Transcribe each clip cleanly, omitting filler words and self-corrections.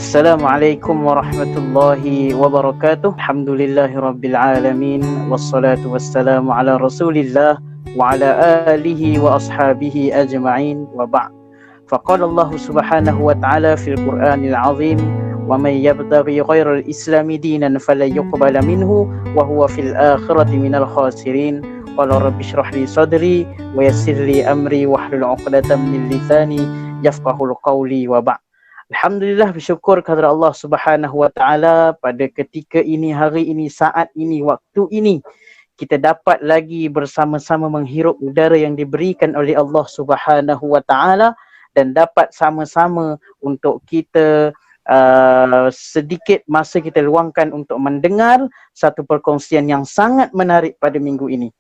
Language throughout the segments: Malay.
Assalamualaikum warahmatullahi wabarakatuh. Alhamdulillahi rabbil alamin. Wassalatu wassalamu ala rasulillah wa ala alihi wa ashabihi ajma'in wa ba'd. Faqala Allah subhanahu wa ta'ala fil Qur'anil azim, wa man yabtaghi ghairal islami dinan falan yuqbala minhu wa huwa fil akhirati minal khasirin. Qala rabbi shrah li sadri wa yassir li amri wahlul 'uqdatam min lisani yafqahul qawli wa ba'd. Alhamdulillah, bersyukur kepada Allah Subhanahu Wa Taala pada ketika ini, hari ini, saat ini, waktu ini kita dapat lagi bersama-sama menghirup udara yang diberikan oleh Allah Subhanahu Wa Taala dan dapat sama-sama untuk kita sedikit masa kita luangkan untuk mendengar satu perkongsian yang sangat menarik pada minggu ini.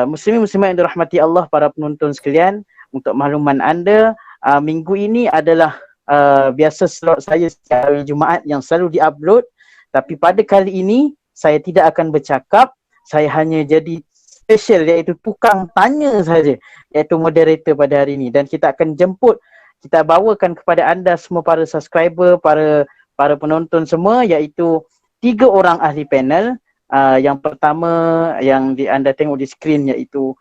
Muslimin-muslimat yang dirahmati Allah, para penonton sekalian, untuk makluman anda, minggu ini adalah biasa slot saya setiap hari Jumaat yang selalu diupload, tapi pada kali ini saya tidak akan bercakap, saya hanya jadi special, iaitu tukang tanya saja, iaitu moderator pada hari ini. Dan kita akan kita bawakan kepada anda semua para subscriber, para penonton semua, iaitu 3 orang ahli panel. Yang pertama yang anda tengok di skrin, iaitu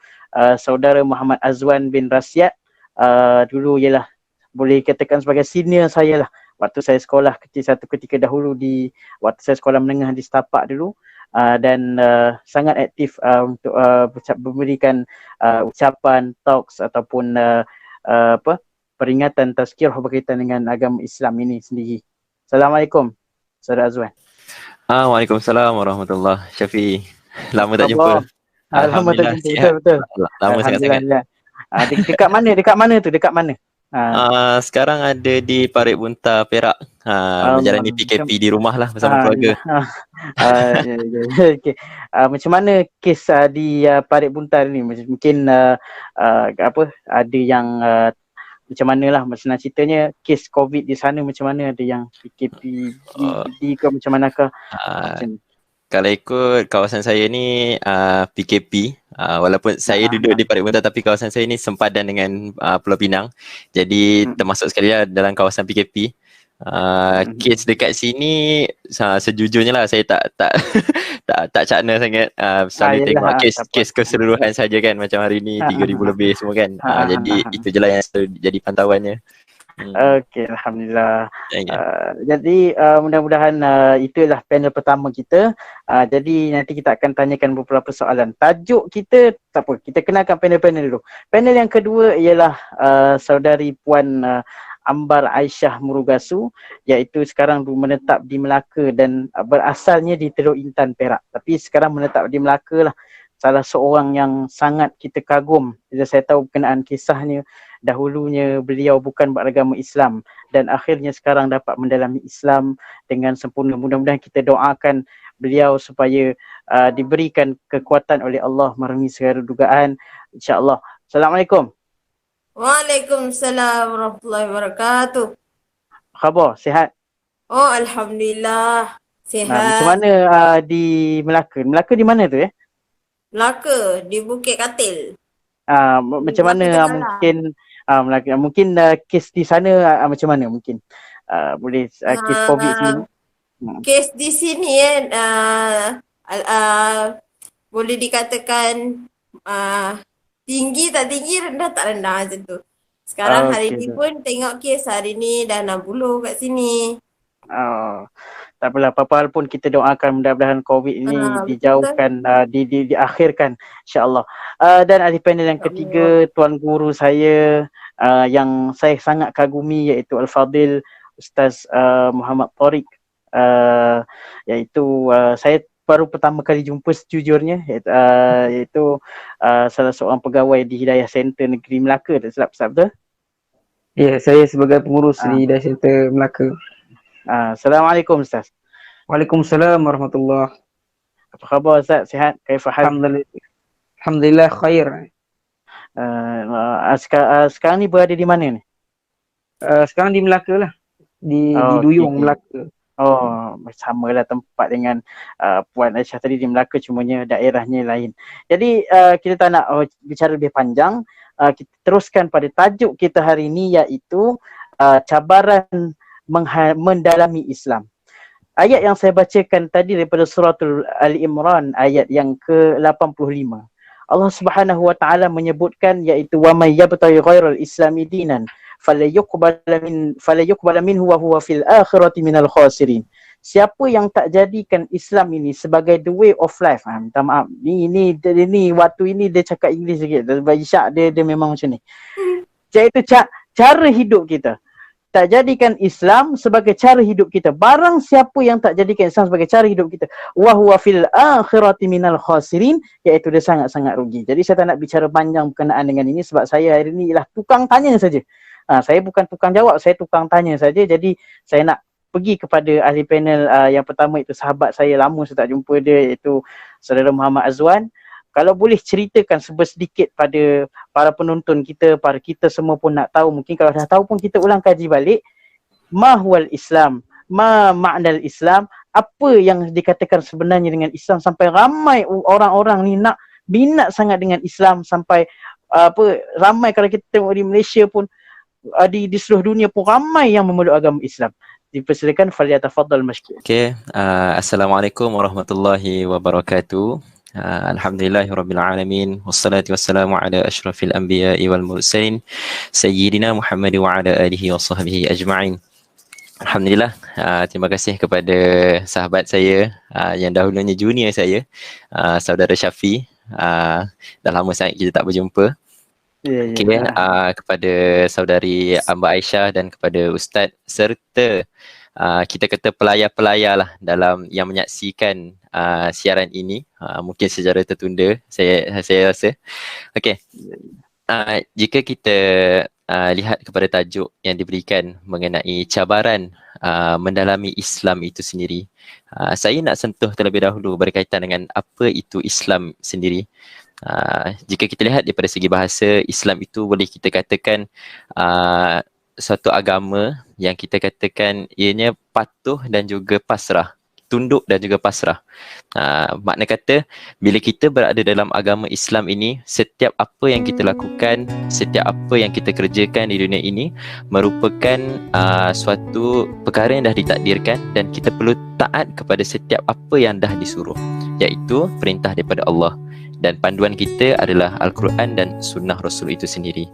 saudara Muhammad Azwan bin Rasyad. Dulu ialah boleh katakan sebagai senior saya lah waktu saya sekolah satu ketika dahulu waktu saya sekolah menengah di Setapak dulu, dan sangat aktif untuk memberikan ucapan, talks ataupun peringatan tazkirah berkaitan dengan agama Islam ini sendiri. Assalamualaikum Saudara Azwan. Waalaikumsalam warahmatullahi. Syafiq, lama tak jumpa. Lama tak jumpa, betul. Lama sangat-sangat. Dekat mana? Dekat mana? Sekarang ada di Parit Buntar, Perak. Menjalani PKP di rumah lah bersama keluarga. Okay. Macam mana kes di Parit Buntar ni? Mungkin ada yang macam manalah, macam ceritanya kes COVID di sana macam mana? Ada yang PKP ke macam manakah? Kalau ikut kawasan saya ni PKP, walaupun saya duduk di Parit Buntar, tapi kawasan saya ni sempadan dengan Pulau Pinang. Jadi termasuk sekali lah dalam kawasan PKP. Kes dekat sini sejujurnya lah saya tak cakna sangat. Selalu tengok kes keseluruhan saja kan, macam hari ni 3,000 lebih semua kan. Jadi itu je lah yang selalu jadi pantauannya. Okey, Alhamdulillah. Jadi mudah-mudahan itulah panel pertama kita. Jadi nanti kita akan tanyakan beberapa soalan. Tajuk kita, tak apa, kita kenalkan panel-panel dulu. Panel yang kedua ialah saudari Puan Ambar Aisyah Murugasu, iaitu sekarang menetap di Melaka dan berasalnya di Teluk Intan, Perak. Tapi sekarang menetap di Melaka lah. Salah seorang yang sangat kita kagum. Saya tahu berkenaan kisahnya. Dahulunya beliau bukan beragama Islam dan akhirnya sekarang dapat mendalami Islam dengan sempurna. Mudah-mudahan kita doakan beliau supaya diberikan kekuatan oleh Allah merenungi segala dugaan, insya-Allah. Assalamualaikum. Waalaikumsalam warahmatullahi wabarakatuh. Khabar, sihat? Oh, alhamdulillah, sihat. Macam mana di Melaka? Melaka di mana tu ya? Melaka di Bukit Katil. Macam mana Melaka, mungkin kes di sana macam mana mungkin? Boleh kes COVID sini? Kes di sini boleh dikatakan tinggi tak tinggi, rendah tak rendah macam tu. Sekarang hari ni pun tengok kes hari ni dah 60 kat sini. Tak apalah, apa-apa hal pun kita doakan mudah-mudahan COVID ini dijauhkan, diakhirkan, insya-Allah. Dan ahli panel yang ketiga, tuan guru saya yang saya sangat kagumi, iaitu Al-Fadil Ustaz Muhammad Tariq, iaitu saya baru pertama kali jumpa sejujurnya, iaitu salah seorang pegawai di Hidayah Center Negeri Melaka. Tak silap betul? Ya, saya sebagai pengurus di Hidayah Center Melaka. Assalamualaikum Ustaz. Waalaikumsalam warahmatullahi. Apa khabar Ustaz? Sihat? Kaifahal? Alhamdulillah khair. Sekarang ni berada di mana ni? Sekarang di Melaka lah. Di Duyung, Melaka. Sama lah tempat dengan Puan Aisyah tadi di Melaka, cumanya daerahnya lain. Jadi kita tak nak bicara lebih panjang. Kita teruskan pada tajuk kita hari ini, iaitu cabaran mendalami Islam. Ayat yang saya bacakan tadi daripada suratul Al-Imran ayat yang ke-85. Allah Subhanahu wa taala menyebutkan iaitu wa may yabtaghi ghairal islami dinan falyuqbal minhu wa huwa fil akhirati minal khasirin. Siapa yang tak jadikan Islam ini sebagai the way of life. Minta maaf. Ni waktu ini dia cakap Inggeris sikit. Bagi Syak dia memang macam ni. Iaitu cara hidup kita. Tak jadikan Islam sebagai cara hidup kita. Barang siapa yang tak jadikan Islam sebagai cara hidup kita, wa huwa fil akhirati minal khasirin, iaitu dia sangat-sangat rugi. Jadi saya tak nak bicara panjang berkenaan dengan ini sebab saya hari ini ialah tukang tanya saja. Saya bukan tukang jawab, saya tukang tanya saja. Jadi saya nak pergi kepada ahli panel yang pertama, itu sahabat saya lama saya tak jumpa dia, iaitu Saudara Muhammad Azwan. Kalau boleh ceritakan sedikit pada para penonton kita, para kita semua pun nak tahu. Mungkin kalau dah tahu pun kita ulang kaji balik. Ma huwal Islam? Ma ma'nal Islam? Apa yang dikatakan sebenarnya dengan Islam sampai ramai orang-orang ni nak minat sangat dengan Islam, sampai ramai kalau kita tengok di Malaysia pun, di seluruh dunia pun ramai yang memeluk agama Islam. Dipersilakan, falyatafaddal mashkur. Okay, Assalamualaikum warahmatullahi wabarakatuh. Alhamdulillahirrabbilalamin. Wassalatu wassalamu ala ashrafil anbiya'i wal mursalin Sayyidina Muhammad wa ala alihi wa sahbihi ajma'in. Alhamdulillah, terima kasih kepada sahabat saya yang dahulunya junior saya, Saudara Syafi. Dah lama sangat kita tak berjumpa. Kepada saudari Amba Aisyah dan kepada Ustaz serta kita kata pelayar-pelayar lah dalam yang menyaksikan siaran ini, mungkin secara tertunda saya rasa. Okey. Jika kita lihat kepada tajuk yang diberikan mengenai cabaran mendalami Islam itu sendiri, saya nak sentuh terlebih dahulu berkaitan dengan apa itu Islam sendiri. Jika kita lihat daripada segi bahasa, Islam itu boleh kita katakan suatu agama yang kita katakan ianya patuh dan juga pasrah, tunduk dan juga pasrah. Makna kata, bila kita berada dalam agama Islam ini, setiap apa yang kita lakukan, setiap apa yang kita kerjakan di dunia ini merupakan suatu perkara yang dah ditakdirkan, dan kita perlu taat kepada setiap apa yang dah disuruh, iaitu perintah daripada Allah. Dan panduan kita adalah Al-Quran dan Sunnah Rasul itu sendiri.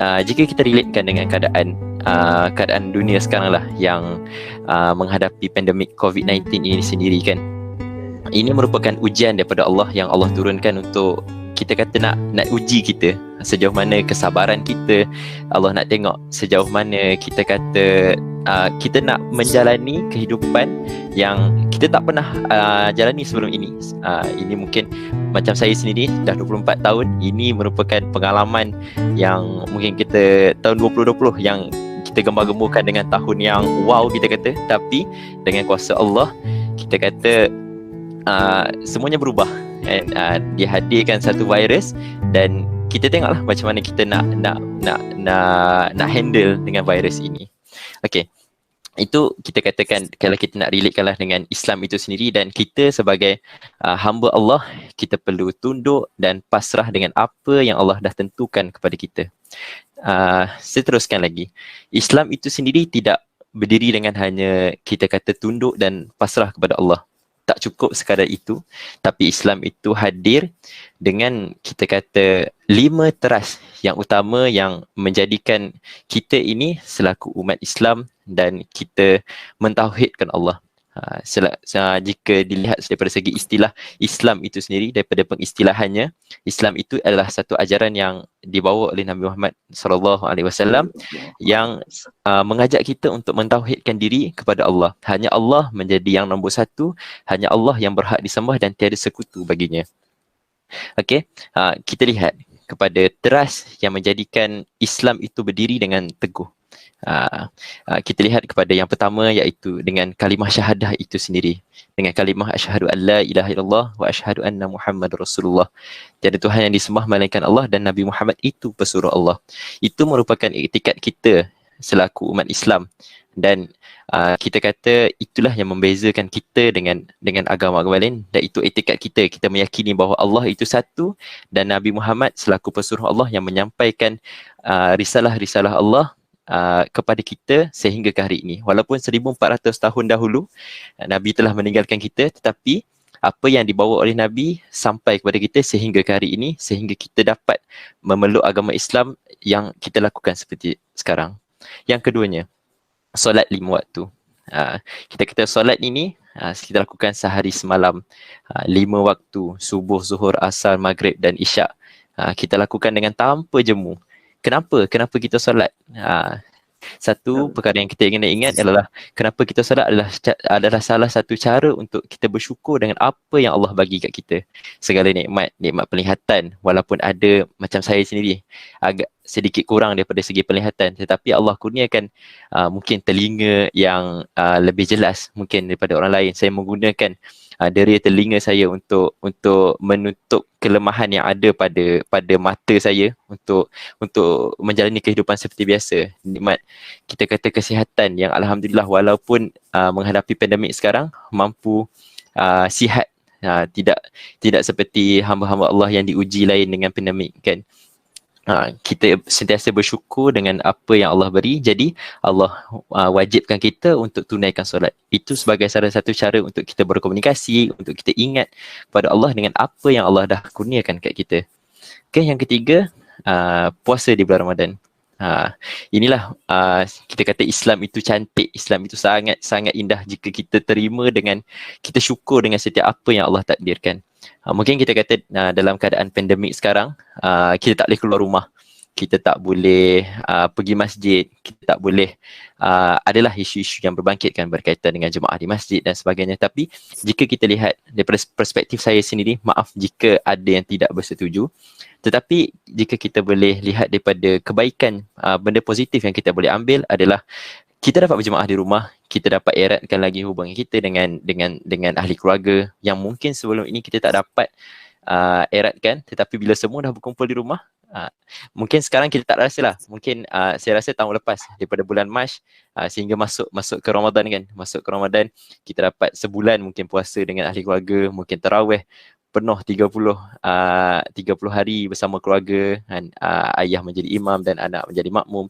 Jika kita relatekan dengan keadaan dunia sekarang lah yang menghadapi pandemik COVID-19 ini sendiri kan, ini merupakan ujian daripada Allah yang Allah turunkan untuk kita kata nak uji kita sejauh mana kesabaran kita. Allah nak tengok sejauh mana kita kata kita nak menjalani kehidupan yang kita tak pernah jalani sebelum ini. Ini mungkin macam saya sendiri dah 24 tahun. Ini merupakan pengalaman yang mungkin kita tahun 2020 yang kita gembar-gemburkan dengan tahun yang wow kita kata. Tapi dengan kuasa Allah kita kata semuanya berubah. And dihadirkan satu virus dan kita tengoklah macam mana kita nak handle dengan virus ini. Okey. Itu kita katakan kalau kita nak relatekanlah dengan Islam itu sendiri, dan kita sebagai hamba Allah, kita perlu tunduk dan pasrah dengan apa yang Allah dah tentukan kepada kita. Saya teruskan lagi. Islam itu sendiri tidak berdiri dengan hanya kita kata tunduk dan pasrah kepada Allah. Tak cukup sekadar itu, tapi Islam itu hadir dengan kita kata 5 teras yang utama yang menjadikan kita ini selaku umat Islam dan kita mentauhidkan Allah. Jika dilihat daripada segi istilah Islam itu sendiri, daripada pengistilahannya, Islam itu adalah satu ajaran yang dibawa oleh Nabi Muhammad SAW yang mengajak kita untuk mentauhidkan diri kepada Allah. Hanya Allah menjadi yang nombor satu, hanya Allah yang berhak disembah dan tiada sekutu baginya. Okey, kita lihat kepada teras yang menjadikan Islam itu berdiri dengan teguh. Kita lihat kepada yang pertama, iaitu dengan kalimah syahadah itu sendiri. Dengan kalimah asyhadu an la ilaha illallah wa asyhadu anna Muhammad Rasulullah. Tiada Tuhan yang disembah melainkan Allah dan Nabi Muhammad itu pesuruh Allah. Itu merupakan iktikad kita selaku umat Islam, dan kita kata itulah yang membezakan kita dengan agama-agama lain, dan itu iktikad kita meyakini bahawa Allah itu satu dan Nabi Muhammad selaku pesuruh Allah yang menyampaikan risalah-risalah Allah kepada kita sehingga ke hari ini. Walaupun 1400 tahun dahulu Nabi telah meninggalkan kita, tetapi apa yang dibawa oleh Nabi sampai kepada kita sehingga ke hari ini, sehingga kita dapat memeluk agama Islam yang kita lakukan seperti sekarang. Yang keduanya, solat 5 waktu. Kita kata solat ini kita lakukan sehari semalam, 5 waktu, subuh, zuhur, asar, maghrib dan isyak. Kita lakukan dengan tanpa jemu. Kenapa kita solat? Satu perkara yang kita ingin ingat adalah kenapa kita solat adalah salah satu cara untuk kita bersyukur dengan apa yang Allah bagi kat kita. Segala nikmat penglihatan, walaupun ada macam saya sendiri agak sedikit kurang daripada segi penglihatan, tetapi Allah kurniakan mungkin telinga yang lebih jelas mungkin daripada orang lain. Saya menggunakan deria telinga saya untuk menutup kelemahan yang ada pada mata saya untuk menjalani kehidupan seperti biasa. Nikmat kita kata kesihatan yang alhamdulillah, walaupun menghadapi pandemik sekarang mampu sihat, tidak seperti hamba-hamba Allah yang diuji lain dengan pandemik kan. Kita sentiasa bersyukur dengan apa yang Allah beri. Jadi Allah wajibkan kita untuk tunaikan solat. Itu sebagai salah satu cara untuk kita berkomunikasi, untuk kita ingat pada Allah dengan apa yang Allah dah kurniakan kat kita. Okay, yang ketiga, puasa di bulan Ramadan. Inilah kita kata Islam itu cantik, Islam itu sangat indah jika kita terima dengan, kita syukur dengan setiap apa yang Allah takdirkan. Mungkin kita kata dalam keadaan pandemik sekarang, kita tak boleh keluar rumah, kita tak boleh pergi masjid, kita tak boleh, adalah isu-isu yang berbangkitkan berkaitan dengan jemaah di masjid dan sebagainya. Tapi jika kita lihat daripada perspektif saya sendiri, maaf jika ada yang tidak bersetuju, tetapi jika kita boleh lihat daripada kebaikan, benda positif yang kita boleh ambil adalah kita dapat berjemaah di rumah, kita dapat eratkan lagi hubungan kita dengan ahli keluarga yang mungkin sebelum ini kita tak dapat eratkan, tetapi bila semua dah berkumpul di rumah, mungkin sekarang kita tak rasa lah. Mungkin saya rasa tahun lepas daripada bulan Mac sehingga masuk ke Ramadan kan, masuk ke Ramadan kita dapat sebulan mungkin puasa dengan ahli keluarga, mungkin tarawih penuh 30 hari bersama keluarga kan, ayah menjadi imam dan anak menjadi makmum.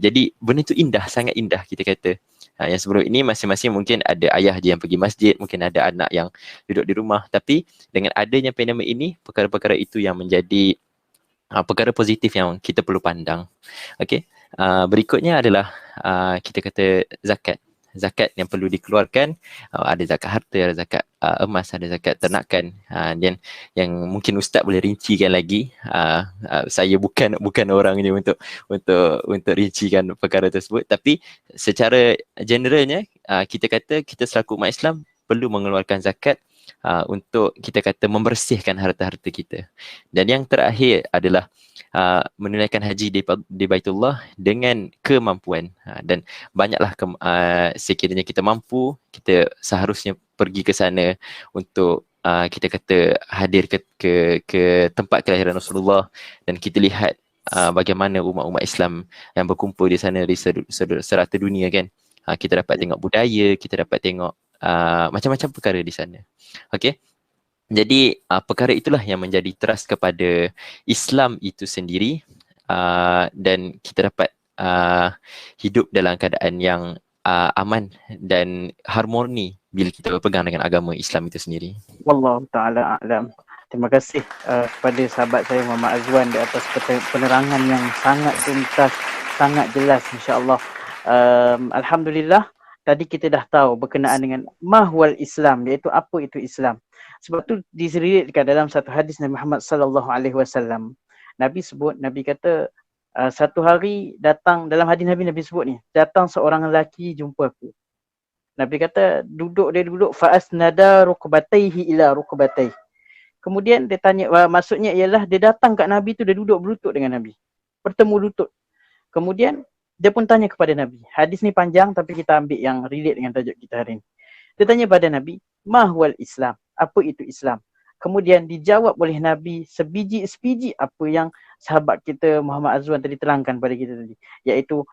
Jadi benda itu indah, sangat indah kita kata. Yang sebelum ini masing-masing mungkin ada ayah je yang pergi masjid, mungkin ada anak yang duduk di rumah. Tapi dengan adanya pandemik ini, perkara-perkara itu yang menjadi perkara positif yang kita perlu pandang. Okey. Berikutnya adalah kita kata zakat. Zakat yang perlu dikeluarkan, ada zakat harta, ada zakat emas, ada zakat ternakan. Dan yang mungkin ustaz boleh rincikan lagi. Saya bukan orangnya untuk rincikan perkara tersebut, tapi secara generalnya kita kata kita selaku umat Islam perlu mengeluarkan zakat untuk kita kata membersihkan harta-harta kita. Dan yang terakhir adalah menunaikan haji di Baitullah dengan kemampuan. Dan banyaklah sekiranya kita mampu, kita seharusnya pergi ke sana untuk kita kata hadir ke tempat kelahiran Rasulullah, dan kita lihat bagaimana umat-umat Islam yang berkumpul di sana di serata dunia kan. Kita dapat tengok budaya, kita dapat tengok macam-macam perkara di sana. Okey. Jadi perkara itulah yang menjadi trust kepada Islam itu sendiri, dan kita dapat hidup dalam keadaan yang aman dan harmoni bila kita berpegang dengan agama Islam itu sendiri. Wallahu ta'ala a'lam. Terima kasih kepada sahabat saya Muhammad Azwan di atas penerangan yang sangat tuntas, sangat jelas insya-Allah. Alhamdulillah, tadi kita dah tahu berkenaan dengan mahwal Islam, iaitu apa itu Islam. Sebab tu diseriatkan dalam satu hadis Nabi Muhammad sallallahu alaihi wasallam. Nabi kata satu hari datang, dalam hadis Nabi sebut ni, datang seorang lelaki jumpa aku. Nabi kata dia duduk fa asnada rukbatayhi ila rukbatayhi. Kemudian dia tanya, maksudnya ialah dia datang kat Nabi tu, dia duduk berlutut dengan Nabi. Bertemu lutut. Kemudian dia pun tanya kepada Nabi. Hadis ni panjang tapi kita ambil yang relate dengan tajuk kita hari ni. Dia tanya pada Nabi, mahwal Islam? Apa itu Islam? Kemudian dijawab oleh Nabi sebiji apa yang sahabat kita Muhammad Azwan tadi terangkan pada kita tadi, iaitu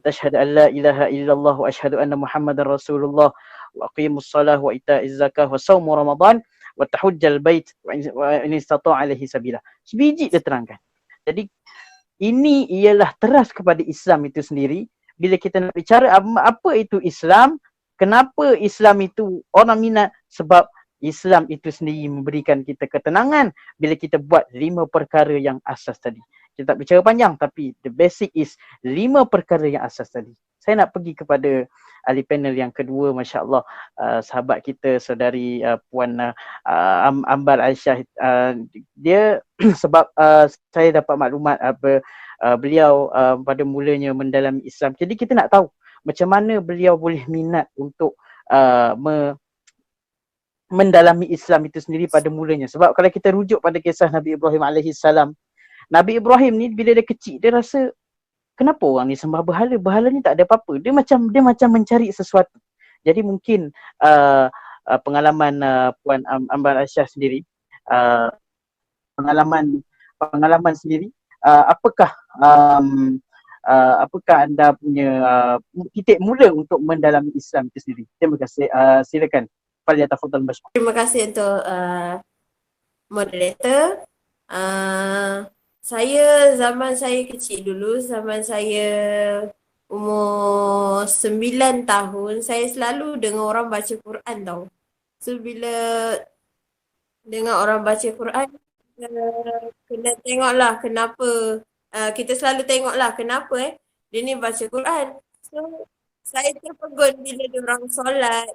asyhadu an la ilaha illallah wa asyhadu anna Muhammadar Rasulullah wa aqimus salah wa ita'iz zakah wa saumu Ramadan wa tahujjal bait wa in istata'a alaihi sabila. Sebiji dia terangkan. Jadi ini ialah teras kepada Islam itu sendiri. Bila kita nak bicara apa itu Islam, kenapa Islam itu orang minat, sebab Islam itu sendiri memberikan kita ketenangan bila kita buat 5 perkara yang asas tadi. Kita tak bicara panjang, tapi the basic is 5 perkara yang asas tadi. Saya nak pergi kepada ahli panel yang kedua, Masya Allah, sahabat kita, saudari Puan Ambar Aisyah. Dia sebab saya dapat maklumat beliau pada mulanya mendalami Islam. Jadi kita nak tahu macam mana beliau boleh minat untuk mendalami Islam itu sendiri pada mulanya. Sebab kalau kita rujuk pada kisah Nabi Ibrahim alaihissalam, Nabi Ibrahim ni bila dia kecil, dia rasa kenapa orang ni sembah berhala? Berhala ni tak ada apa-apa. Dia macam mencari sesuatu. Jadi mungkin pengalaman Puan Ambar Aisyah sendiri, pengalaman sendiri, apakah anda punya titik mula untuk mendalami Islam itu sendiri? Terima kasih. Silakan. Falyatafadhal mashkur. Terima kasih untuk moderator. Zaman saya kecil dulu, zaman saya umur 9 tahun, saya selalu dengar orang baca Quran tau. So bila dengar orang baca Quran, kena tengoklah kenapa, kita selalu tengoklah kenapa dia ni baca Quran. So saya terpegun bila dia orang solat.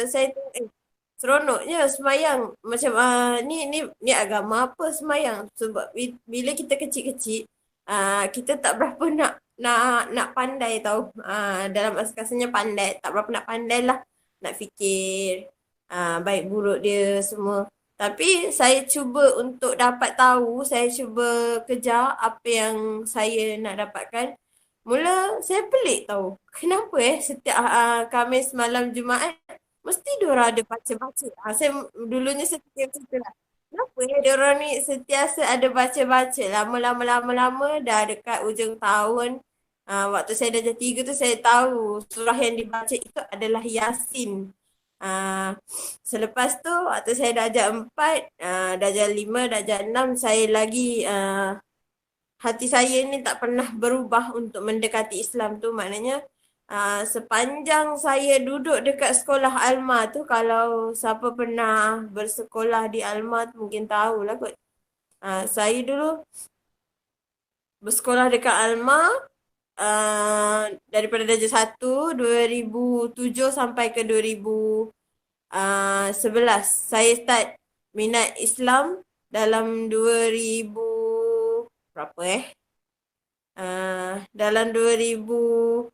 Saya tengok, seronoknya semayang. Macam ni agama apa semayang? Sebab bila kita kecil-kecil, kita tak berapa nak pandai tau. Dalam asasnya pandai, tak berapa nak pandai lah. Nak fikir baik buruk dia semua. Tapi saya cuba untuk dapat tahu, saya cuba kejar apa yang saya nak dapatkan. Mula saya pelik tahu. Kenapa setiap Khamis malam Jumaat mesti diorang ada baca-baca. Saya dulunya setiap cerita lah. Kenapa diorang ni sentiasa ada baca-baca. Lama-lama dah dekat ujung tahun. Waktu saya darjah 3 tu saya tahu surah yang dibaca itu adalah Yasin. Selepas tu waktu saya darjah 4, darjah 5, darjah 6, saya lagi hati saya ni tak pernah berubah untuk mendekati Islam tu. Maknanya sepanjang saya duduk dekat sekolah Alma tu, kalau siapa pernah bersekolah di Alma tu mungkin tahulah kot. Saya dulu bersekolah dekat Alma daripada darjah 1 2007 sampai ke 2011. Saya start minat Islam dalam 2000 berapa dalam 2007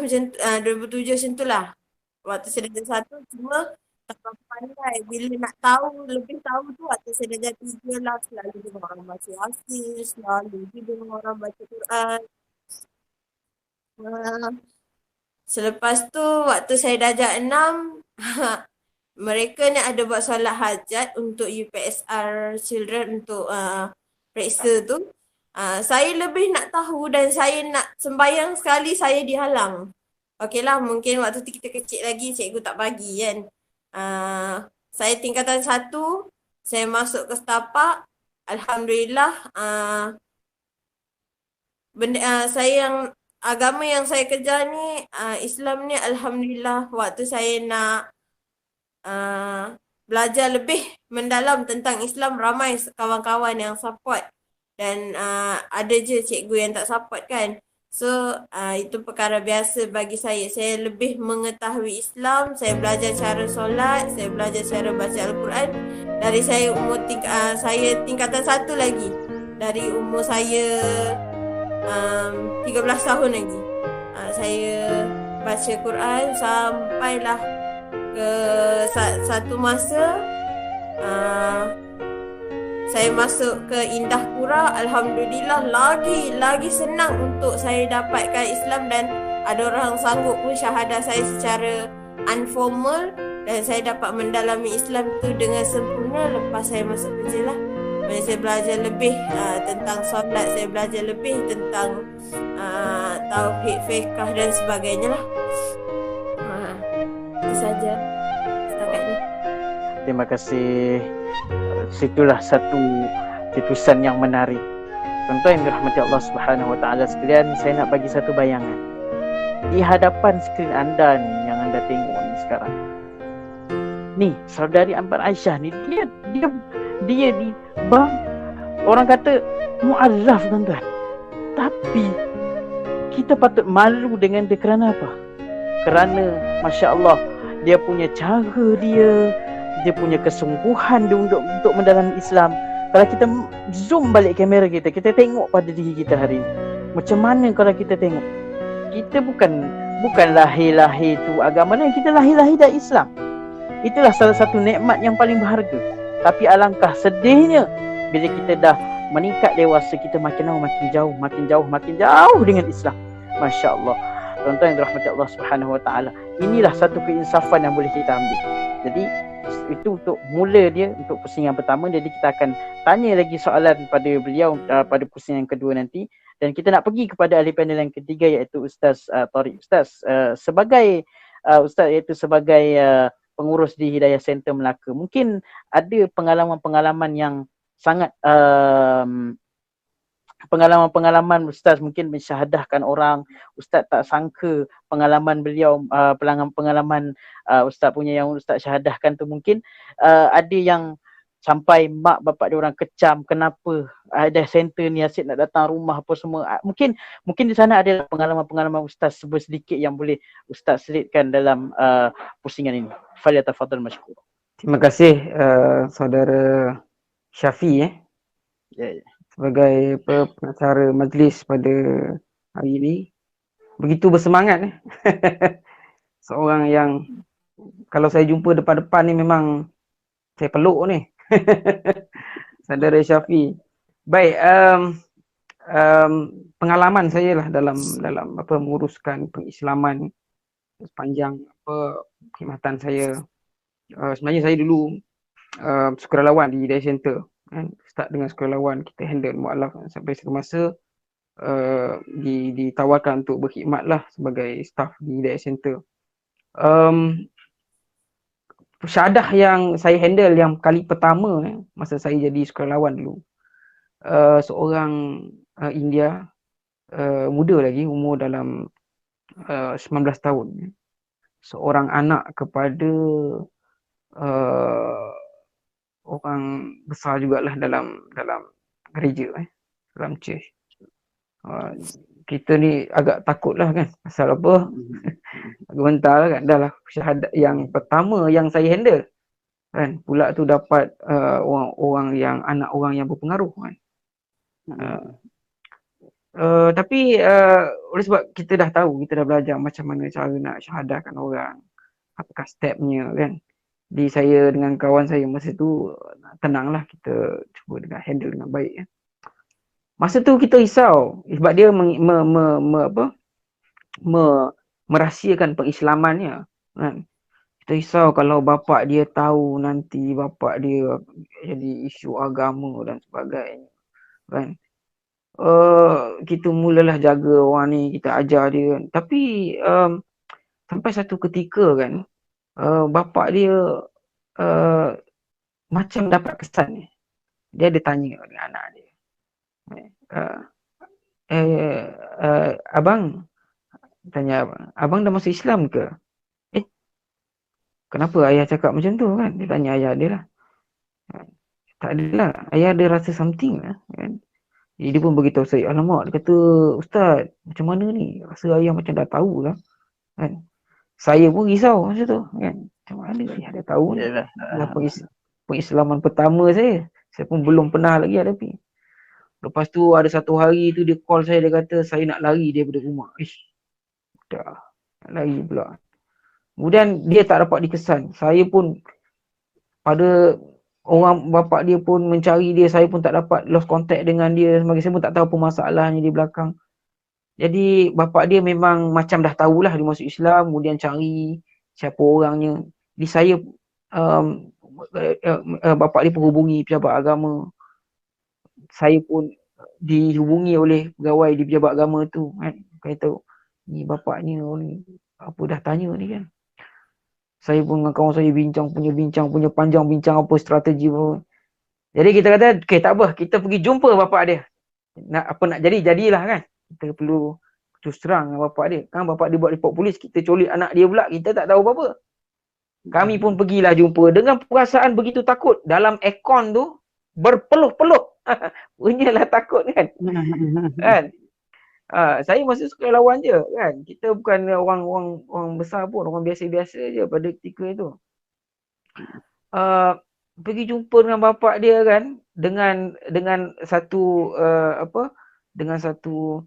macam tu lah. Waktu saya darjah 1 cuma tak berapa pandai. Bila nak tahu, lebih tahu tu waktu saya darjah 3 lah. Selalu dengar orang baca Yasin, selalu dengar orang baca Quran. Selepas tu waktu saya darjah 6 mereka ni ada buat solat hajat untuk UPSR children, untuk periksa tu. Saya lebih nak tahu dan saya nak sembahyang sekali, saya dihalang. Okeylah, mungkin waktu tu kita kecil lagi, cikgu tak bagi kan. Saya tingkatan 1, saya masuk ke setapak. Alhamdulillah, agama yang saya kejar ni, Islam ni, alhamdulillah waktu saya nak belajar lebih mendalam tentang Islam, ramai kawan-kawan yang support dan ada je cikgu yang tak support kan. So itu perkara biasa bagi saya. Saya lebih mengetahui Islam, saya belajar cara solat, saya belajar cara baca Al-Quran dari saya umur saya tingkatan 1 lagi. Dari umur saya 13 tahun lagi. Saya baca Quran sampailah ke satu masa saya masuk ke Indahpura. Alhamdulillah, lagi senang untuk saya dapatkan Islam dan ada orang sanggup pun syahadah saya secara informal dan saya dapat mendalami Islam tu dengan sempurna lepas saya masuk kerja lah. Saya belajar lebih tentang solat, saya belajar lebih tentang tauhid, fiqh dan sebagainya lah. Itu saja setakat ni. Terima kasih. Situlah satu titusan yang menarik. Tuan-tuan yang dirahmati Allah Subhanahu Wa Taala sekalian, saya nak bagi satu bayangan. Di hadapan skrin anda ni, yang anda tengok ni sekarang, ni saudari Ambar Aisyah ni, dia ni bang, orang kata mu'azzaf, tuan-tuan. Tapi kita patut malu dengan dia kerana apa? Kerana Masya Allah, dia punya cara dia punya kesungguhan dia untuk mendalami Islam. Kalau kita zoom balik kamera kita tengok pada diri kita hari ini. Macam mana kalau kita tengok, kita bukan lahir tu agama lain, kita lahir dari Islam. Itulah salah satu nikmat yang paling berharga. Tapi alangkah sedihnya bila kita dah meningkat dewasa, kita makin jauh dengan Islam. Masya Allah. Tuan-tuan yang dirahmati Allah Subhanahu Wa Taala, inilah satu keinsafan yang boleh kita ambil. Jadi itu untuk mula dia, untuk pusingan pertama. Jadi kita akan tanya lagi soalan pada beliau pada pusingan kedua nanti. Dan kita nak pergi kepada ahli panel yang ketiga, iaitu Ustaz Tariq. Ustaz, sebagai pengurus di Hidayah Center Melaka, mungkin ada pengalaman-pengalaman yang sangat pengalaman Ustaz mungkin mensyahadahkan orang. Ustaz tak sangka pengalaman beliau, pengalaman Ustaz punya yang Ustaz syahadahkan tu mungkin ada yang sampai mak bapak dia orang kecam, kenapa ada center ni asyik nak datang rumah apa semua. Mungkin di sana ada pengalaman-pengalaman Ustaz sedikit yang boleh Ustaz selitkan dalam pusingan ini. Falyatafadhal mashkur. Terima kasih saudara Syafi sebagai pengacara majlis pada hari ini. Begitu bersemangat seorang yang kalau saya jumpa depan-depan ni memang saya peluk ni. Saudara Syafi. Baik, pengalaman saya lah dalam menguruskan pengislaman sepanjang perkhidmatan saya. Sebenarnya saya dulu sukarelawan di Hidayah Center kan. Start dengan sukarelawan, kita handle mualaf sampai satu masa ditawarkan untuk berkhidmat lah sebagai staff di Hidayah Center. Syahadah yang saya handle yang kali pertama masa saya jadi sukarelawan dulu, seorang India, muda lagi, umur dalam 19 tahun, seorang anak kepada orang besar jugalah dalam gereja, dalam church. Kita ni agak takut lah kan, pasal apa, gementar lah kan. Dah lah syahadat yang pertama yang saya handle kan, pula tu dapat anak orang yang berpengaruh kan. Tapi oleh sebab kita dah tahu, kita dah belajar macam mana cara nak syahadahkan orang, apakah stepnya kan. Jadi saya dengan kawan saya masa tu tenanglah, kita cuba dengan handle dengan baik kan. Masa tu kita risau sebab dia merahsiakan pengislamannya kan. Kita risau kalau bapak dia tahu, nanti bapak dia jadi isu agama dan sebagainya kan. Kita mulalah jaga orang ni, kita ajar dia kan. Tapi sampai satu ketika kan, bapak dia macam dapat kesan ni. Dia ada tanya dengan anak dia, abang, tanya abang dah masuk Islam ke? Kenapa ayah cakap macam tu kan? Dia tanya ayah dia lah. Tak adalah, ayah ada rasa something lah kan. Jadi dia pun beritahu saya, alamak, dia kata, Ustaz, macam mana ni? Rasa ayah macam dah tahu lah kan. Saya pun risau masa tu kan. Macam mana dia dah tahu ni? Pengislaman pertama saya pun belum pernah lagi hadapi. Lepas tu ada satu hari tu dia call saya, dia kata saya nak lari daripada rumah. Dah nak lari pula. Kemudian dia tak dapat dikesan. Saya pun pada orang bapak dia pun mencari dia, saya pun tak dapat, lost contact dengan dia. Saya pun tak tahu apa masalahnya di belakang. Jadi bapak dia memang macam dah tahulah dia masuk Islam, kemudian cari siapa orangnya. Jadi saya bapak dia pun hubungi pejabat agama. Saya pun dihubungi oleh pegawai di pejabat agama tu kan. Kata ni bapaknya ni apa dah tanya ni kan. Saya pun dengan kawan saya bincang punya panjang bincang apa strategi pun. Jadi kita kata okey tak apa, kita pergi jumpa bapak dia. nak jadilah kan. Kita perlu terus terang dengan bapak dia. Kan bapak dia buat report polis, kita colik anak dia pula, kita tak tahu apa-apa. Kami pun pergilah jumpa dengan perasaan begitu takut. Dalam aircon tu berpeluh-peluh. Punyalah takut kan. Kan? Saya masih suka lawan je kan. Kita bukan orang besar pun, orang biasa-biasa je pada ketika itu. Pergi jumpa dengan bapak dia kan, dengan satu dengan satu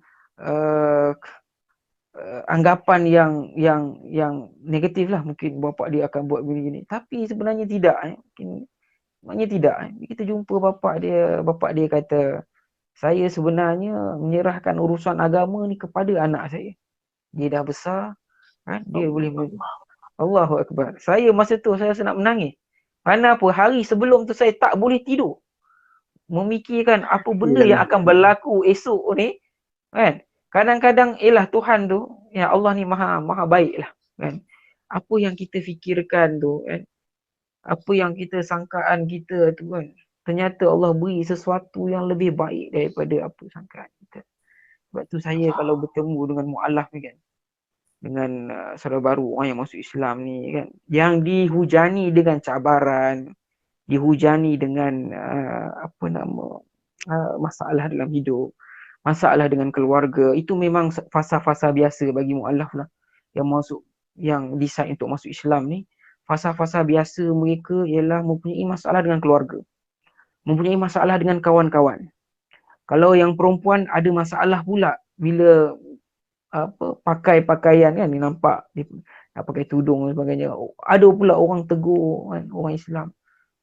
anggapan yang negatif lah, mungkin bapak dia akan buat begini. Tapi sebenarnya tidak. Sebenarnya tidak. Kita jumpa bapak dia kata, saya sebenarnya menyerahkan urusan agama ni kepada anak saya. Dia dah besar kan, dia boleh Allahu Akbar. Saya masa tu saya rasa nak menangis. Kenapa? Hari sebelum tu saya tak boleh tidur, memikirkan apa benda yang akan berlaku esok ni kan. Kadang-kadang Tuhan tu, ya Allah ni maha baik lah kan. Apa yang kita fikirkan tu kan, apa yang kita sangkaan kita tu kan, ternyata Allah beri sesuatu yang lebih baik daripada apa sangkaan kita. Sebab tu saya kalau bertemu dengan mu'alaf ni kan, dengan saudara baru orang yang masuk Islam ni kan, yang dihujani dengan cabaran, dihujani dengan masalah dalam hidup, masalah dengan keluarga, itu memang fasa-fasa biasa bagi mu'alaf lah yang decide untuk masuk Islam ni. Fasa-fasa biasa mereka ialah mempunyai masalah dengan keluarga, mempunyai masalah dengan kawan-kawan. Kalau yang perempuan ada masalah pula bila pakai pakaian kan, dia nampak dia nak pakai tudung dan sebagainya. Ada pula orang tegur kan, orang Islam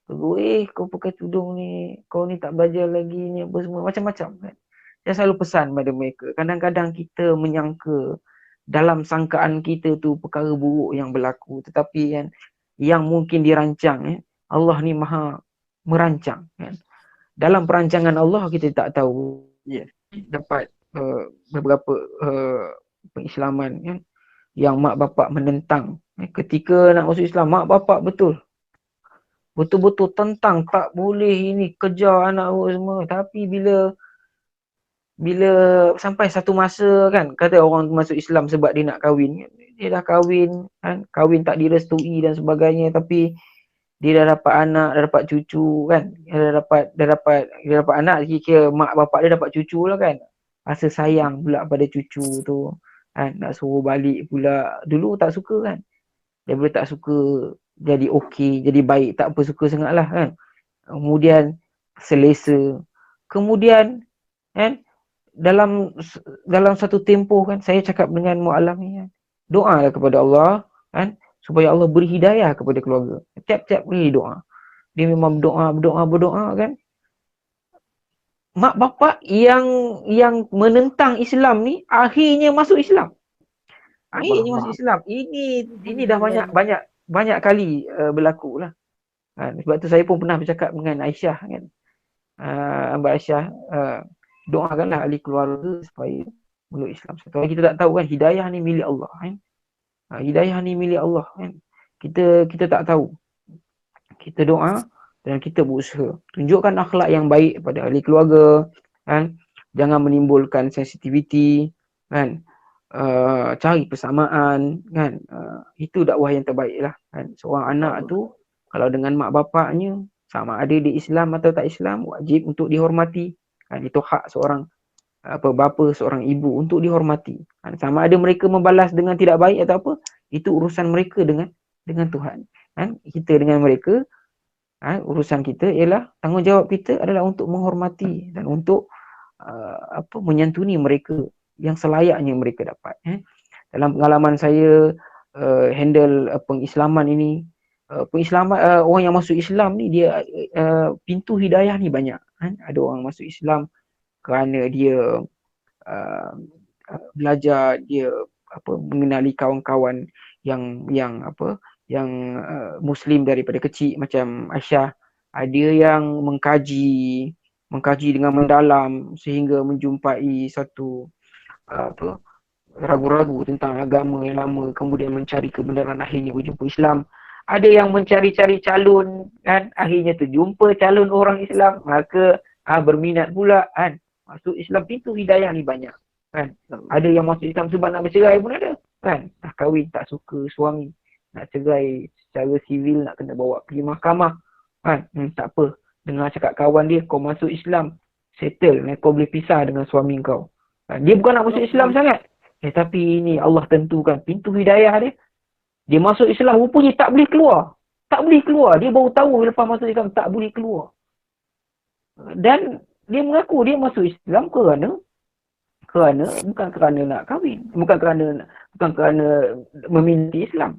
tegur, kau pakai tudung ni, kau ni tak belajar lagi ni, apa semua, macam-macam kan. Saya selalu pesan pada mereka, kadang-kadang kita menyangka dalam sangkaan kita tu perkara buruk yang berlaku, tetapi kan yang mungkin dirancang Allah ni maha merancang kan. Dalam perancangan Allah kita tak tahu dapat beberapa pengislaman kan, yang mak bapak menentang. Ketika nak masuk Islam, mak bapak betul-betul tentang, tak boleh ini, kejar anak semua. Tapi bila sampai satu masa kan, kata orang masuk Islam sebab dia nak kahwin, dia dah kahwin kan, kahwin tak direstui dan sebagainya, tapi dia dah dapat anak, dah dapat cucu kan, dia dapat anak, kira mak bapak dia dapat cucu lah kan. Rasa sayang pula pada cucu tu kan, nak suruh balik pula. Dulu tak suka kan, dia boleh tak suka jadi okey, jadi baik, tak apa suka sangat lah kan. Kemudian selesa, kemudian kan dalam satu tempoh kan, saya cakap dengan mu'alaf ni kan, doalah kepada Allah kan, supaya Allah beri hidayah kepada keluarga. Tiap-tiap kali doa, dia memang berdoa kan. Mak bapak yang menentang Islam ni akhirnya masuk Islam. Ini dah banyak kali berlaku lah. Sebab tu saya pun pernah bercakap dengan Aisyah kan. Mbak Aisyah, doakanlah ahli keluarga supaya meluk Islam. Satu hari kita tak tahu kan, hidayah ni milik Allah kan. Hidayah ni milik Allah kan. Kita tak tahu. Kita doa dan kita berusaha. Tunjukkan akhlak yang baik pada ahli keluarga kan. Jangan menimbulkan sensitiviti kan. Cari persamaan kan. Itu dakwah yang terbaik lah kan. Seorang anak tu kalau dengan mak bapaknya, sama ada dia Islam atau tak Islam, wajib untuk dihormati kan. Itu hak seorang bapa, seorang ibu untuk dihormati kan. Sama ada mereka membalas dengan tidak baik atau apa, itu urusan mereka dengan Tuhan kan. Kita dengan mereka urusan kita ialah, tanggungjawab kita adalah untuk menghormati dan untuk menyantuni mereka yang selayaknya mereka dapat. Dalam pengalaman saya handle pengislaman ini, orang yang masuk Islam ni, dia pintu hidayah ni banyak kan. Ada orang masuk Islam kerana dia belajar, dia mengenali kawan-kawan yang Muslim daripada kecil macam Aisyah. Ada yang mengkaji dengan mendalam sehingga menjumpai satu ragu-ragu tentang agama yang lama, kemudian mencari kebenaran, akhirnya berjumpa Islam. Ada yang mencari-cari calon kan, akhirnya terjumpa calon orang Islam, maka berminat pula kan Masuk Islam pintu hidayah ni banyak. Kan? Ada yang masuk Islam sebab nak bercerai pun ada. Kan? Dah kahwin tak suka suami. Nak cerai secara sivil nak kena bawa pergi mahkamah. Kan? Tak apa. Dengar cakap kawan dia, kau masuk Islam. Settle. Kau boleh pisah dengan suami kau. Kan? Dia bukan nak masuk Islam sangat. Tapi ini Allah tentukan pintu hidayah dia. Dia masuk Islam rupanya tak boleh keluar. Tak boleh keluar. Dia baru tahu lepas masuk Islam tak boleh keluar. Dan dia mengaku dia masuk Islam kerana bukan kerana nak kahwin, bukan kerana memilih Islam.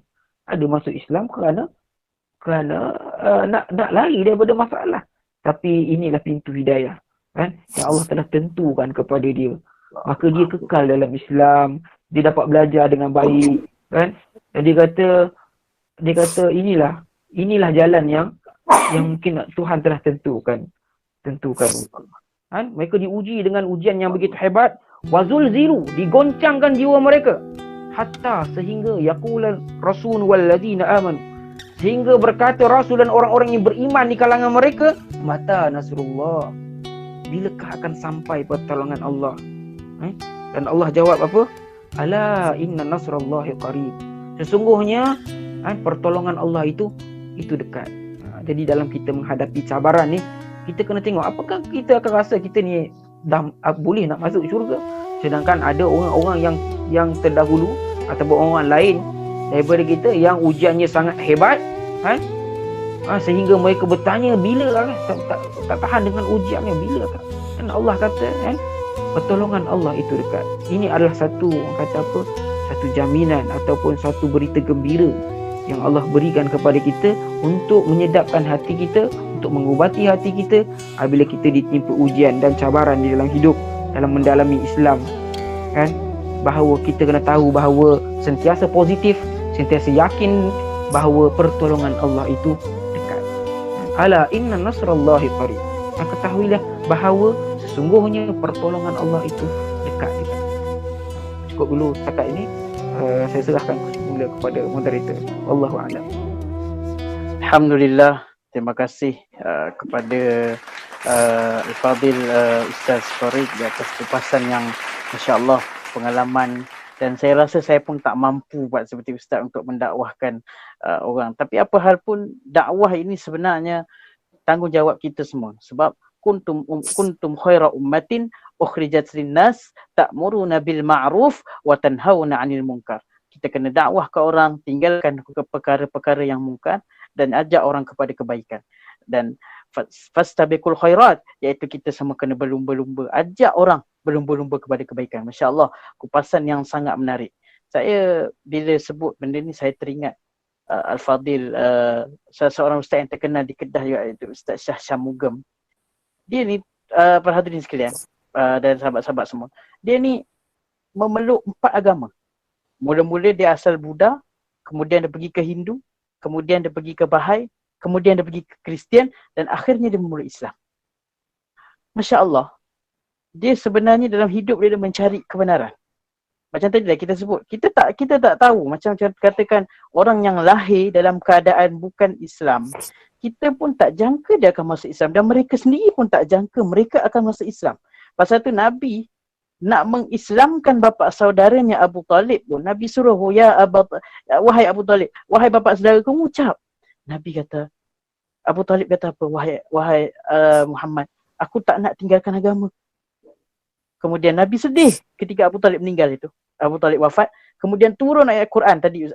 Ada masuk Islam kerana nak lari daripada masalah. Tapi inilah pintu hidayah, kan? Yang Allah telah tentukan kepada dia. Maka dia kekal dalam Islam, dia dapat belajar dengan baik, kan? Dan dia kata inilah jalan yang mungkin Tuhan telah tentukan. Kan? Mereka diuji dengan ujian yang begitu hebat. Wazul ziru, digoncangkan jiwa mereka. Hatta sehingga yaqulal rasul walladzina amanu, sehingga berkata Rasul dan orang-orang yang beriman di kalangan mereka, mata nasrullah, bilakah akan sampai pertolongan Allah? Dan Allah jawab apa? Ala inna nasrallahi qarib. Sesungguhnya pertolongan Allah itu dekat. Jadi dalam kita menghadapi cabaran ni, kita kena tengok apakah kita akan rasa kita ni dah boleh nak masuk syurga, sedangkan ada orang-orang yang terdahulu ataupun orang lain daripada kita yang ujiannya sangat hebat, kan? Sehingga mereka bertanya bila kan? Tak tahan dengan ujiannya bila kan? Dan Allah kata kan, pertolongan Allah itu dekat. Ini adalah satu jaminan ataupun satu berita gembira yang Allah berikan kepada kita untuk menyedapkan hati kita, untuk mengubati hati kita apabila kita ditimpa ujian dan cabaran di dalam hidup, dalam mendalami Islam, kan? Bahawa kita kena tahu bahawa sentiasa positif, sentiasa yakin bahawa pertolongan Allah itu dekat. Ala inna nasrallahi qarib. Ketahuilah bahawa sesungguhnya pertolongan Allah itu dekat. Cukup dulu setakat ini. Saya serahkan semula kepada moderator. Wallahu a'lam. Alhamdulillah. Terima kasih kepada Al-Fadil Ustaz Farid di atas kupasan yang masya-Allah, pengalaman, dan saya rasa saya pun tak mampu buat seperti Ustaz untuk mendakwahkan orang. Tapi apa hal pun, dakwah ini sebenarnya tanggungjawab kita semua. Sebab kuntum khaira ummatin ukhrijat linnas ta'muruna bil ma'ruf wa tanhauna 'anil munkar. Kita kena dakwah ke orang, tinggalkan perkara-perkara yang mungkar dan ajak orang kepada kebaikan. Dan fastabiqul khairat, iaitu kita semua kena berlumba-lumba, ajak orang berlumba-lumba kepada kebaikan. Masya-Allah, kupasan yang sangat menarik. Saya bila sebut benda ni saya teringat Al-Fadil, seorang ustaz yang terkenal di Kedah juga, iaitu Ustaz Shah Syamugam. Dia ni para hadirin sekalian dan sahabat-sahabat semua, dia ni memeluk 4 agama. Mula-mula dia asal Buddha, kemudian dia pergi ke Hindu, kemudian dia pergi ke Bahai, kemudian dia pergi ke Kristian, dan akhirnya dia memeluk Islam. Masya Allah, dia sebenarnya dalam hidup dia mencari kebenaran. Macam tadi lah kita sebut, kita tak tahu, macam katakan orang yang lahir dalam keadaan bukan Islam, kita pun tak jangka dia akan masuk Islam, dan mereka sendiri pun tak jangka mereka akan masuk Islam. Pasal tu Nabi nak mengislamkan bapa saudaranya Abu Talib pun, Nabi suruh, wahai Abu Talib, wahai bapa saudara kamu, ucap. Nabi kata, Abu Talib kata apa? Wahai Muhammad, aku tak nak tinggalkan agama. Kemudian Nabi sedih ketika Abu Talib meninggal itu. Abu Talib wafat. Kemudian turun ayat Quran tadi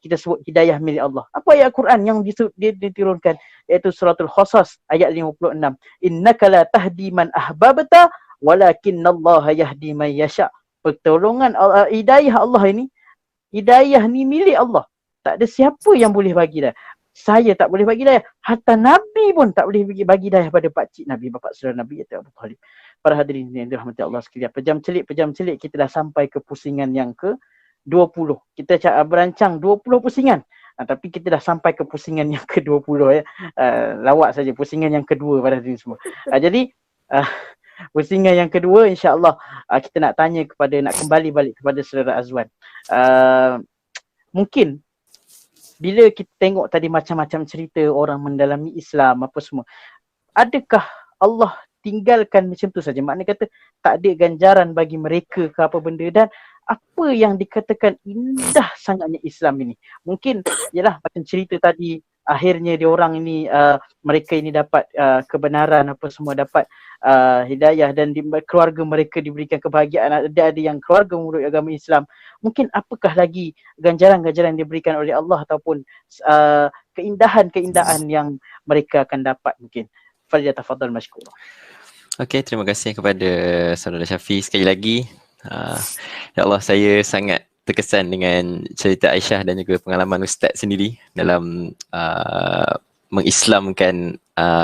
kita sebut hidayah milik Allah. Apa ayat Quran yang diturunkan? Iaitu suratul Qasas ayat 56. Innaka la tahdi man ahbabta walakinallaha yahdi man yasha. Pertolongan hidayah Allah ini, hidayah ni milik Allah. Tak ada siapa yang boleh bagi dah. Saya tak boleh bagi daya. Hatta Nabi pun tak boleh bagi daya pada pakcik Nabi, bapa saudara Nabi, iaitu Abu Talib. Para hadirin yang dirahmati Allah sekalian, pejam celik kita dah sampai ke pusingan yang ke-20. Kita berancang 20 pusingan. Tapi kita dah sampai ke pusingan yang ke-20 ya. Lawak saja pusingan yang kedua pada hadirin semua. Jadi pusingan yang kedua, insya-Allah kita nak kembali balik kepada saudara Azwan. Mungkin bila kita tengok tadi macam-macam cerita orang mendalami Islam apa semua, adakah Allah ditinggalkan macam tu saja. Maknanya kata tak ada ganjaran bagi mereka ke apa benda. Dan apa yang dikatakan indah sangatnya Islam ini. Mungkin yalah macam cerita tadi, akhirnya diorang ini mereka ini dapat kebenaran apa semua, dapat hidayah, dan keluarga mereka diberikan kebahagiaan. Ada yang keluarga memeluk agama Islam. Mungkin apakah lagi ganjaran-ganjaran yang diberikan oleh Allah ataupun keindahan-keindahan yang mereka akan dapat mungkin. Falyatafaddal mashkura. Okey, terima kasih kepada Saudara Syafi sekali lagi. Ya Allah, saya sangat terkesan dengan cerita Aisyah dan juga pengalaman Ustaz sendiri dalam mengislamkan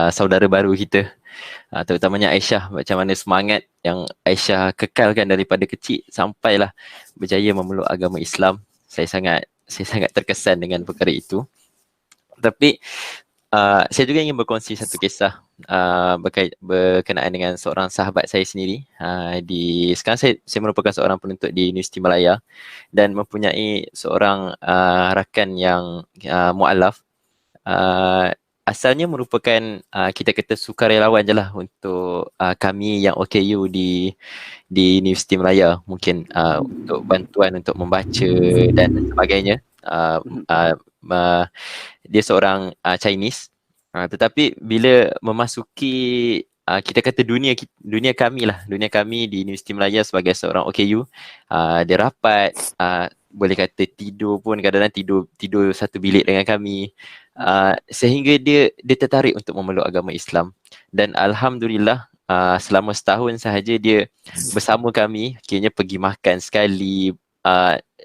saudara baru kita, terutamanya Aisyah. Macam mana semangat yang Aisyah kekalkan daripada kecil sampailah berjaya memeluk agama Islam. Saya sangat terkesan dengan perkara itu. Tapi saya juga ingin berkongsi satu kisah berkenaan dengan seorang sahabat saya sendiri. Sekarang saya merupakan seorang penuntut di Universiti Malaya dan mempunyai seorang rakan yang mu'alaf. Asalnya merupakan kita kata sukarelawan je lah untuk kami yang OKU di Universiti Malaya, mungkin untuk bantuan untuk membaca dan sebagainya. Dia seorang Chinese, tetapi bila memasuki kita kata dunia kami di Universiti Malaya sebagai seorang OKU, dia rapat, boleh kata tidur pun kadang-kadang tidur satu bilik dengan kami, sehingga dia tertarik untuk memeluk agama Islam. Dan alhamdulillah selama setahun sahaja dia bersama kami, kiranya pergi makan sekali,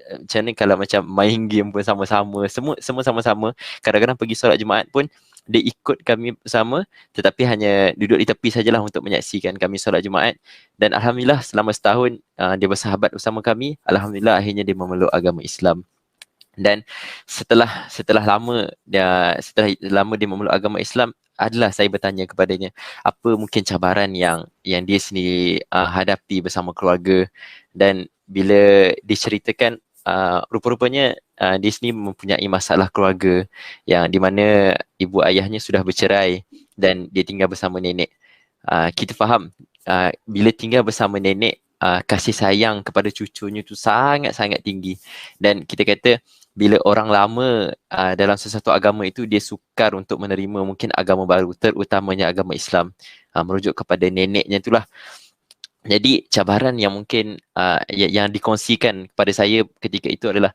macam ni, kalau macam main game pun sama-sama, semua sama-sama. Kadang-kadang pergi solat Jumaat pun dia ikut kami bersama, tetapi hanya duduk di tepi sajalah untuk menyaksikan kami solat Jumaat. Dan alhamdulillah selama setahun dia bersahabat bersama kami. Alhamdulillah akhirnya dia memeluk agama Islam. Dan setelah lama dia memeluk agama Islam, adalah saya bertanya kepadanya apa mungkin cabaran yang dia sendiri hadapi bersama keluarga. Dan bila diceritakan, rupa-rupanya dia sendiri mempunyai masalah keluarga yang di mana ibu ayahnya sudah bercerai dan dia tinggal bersama nenek. Kita faham bila tinggal bersama nenek, kasih sayang kepada cucunya tu sangat-sangat tinggi. Dan kita kata bila orang lama dalam sesuatu agama itu, dia sukar untuk menerima mungkin agama baru, terutamanya agama Islam, merujuk kepada neneknya itulah. Jadi cabaran yang mungkin yang dikongsikan kepada saya ketika itu adalah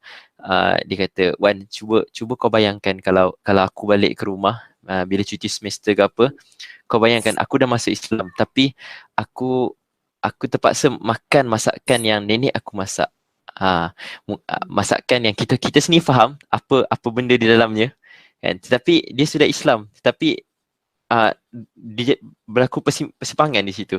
dia kata, "Wan, cuba kau bayangkan kalau aku balik ke rumah bila cuti semester ke apa, kau bayangkan aku dah masuk Islam tapi aku terpaksa makan masakan yang nenek aku masak. Masakan yang kita sendiri faham apa benda di dalamnya, kan? Tetapi dia sudah Islam, tetapi dia berlaku persimpangan di situ.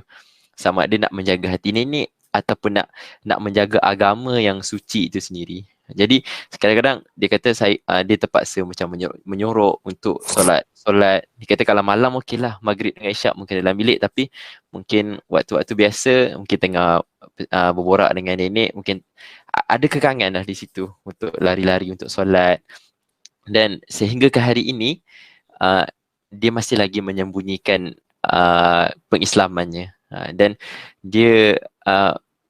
Sama ada nak menjaga hati nenek ataupun nak menjaga agama yang suci itu sendiri. Jadi kadang-kadang dia kata dia terpaksa macam menyorok untuk solat. Dia kata kalau malam okeylah, maghrib dengan isyak mungkin dalam bilik, tapi mungkin waktu-waktu biasa mungkin tengah berborak dengan nenek, mungkin ada kekangan lah di situ untuk lari-lari untuk solat. Dan sehingga ke hari ini dia masih lagi menyembunyikan pengislamannya. Dan dia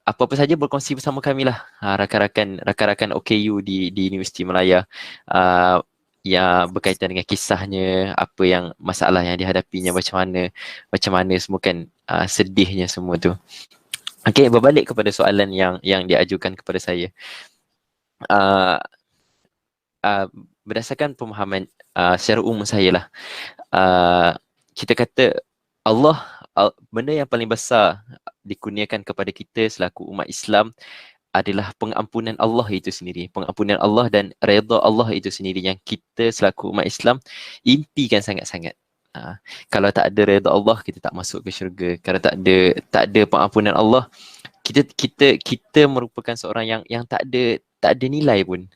apa-apa saja berkongsi bersama kami lah, rakan-rakan OKU di Universiti Malaya, yang berkaitan dengan kisahnya, apa yang masalah yang dihadapinya, macam mana semua kan, sedihnya semua tu. Okey, berbalik kepada soalan yang diajukan kepada saya. Berdasarkan pemahaman secara umum saya lah, kita kata benda yang paling besar dikurniakan kepada kita selaku umat Islam adalah pengampunan Allah itu sendiri. Pengampunan Allah dan redha Allah itu sendiri yang kita selaku umat Islam impikan sangat-sangat. Kalau tak ada redha Allah, kita tak masuk ke syurga. Kalau tak ada pengampunan Allah, kita merupakan seorang yang tak ada nilai pun.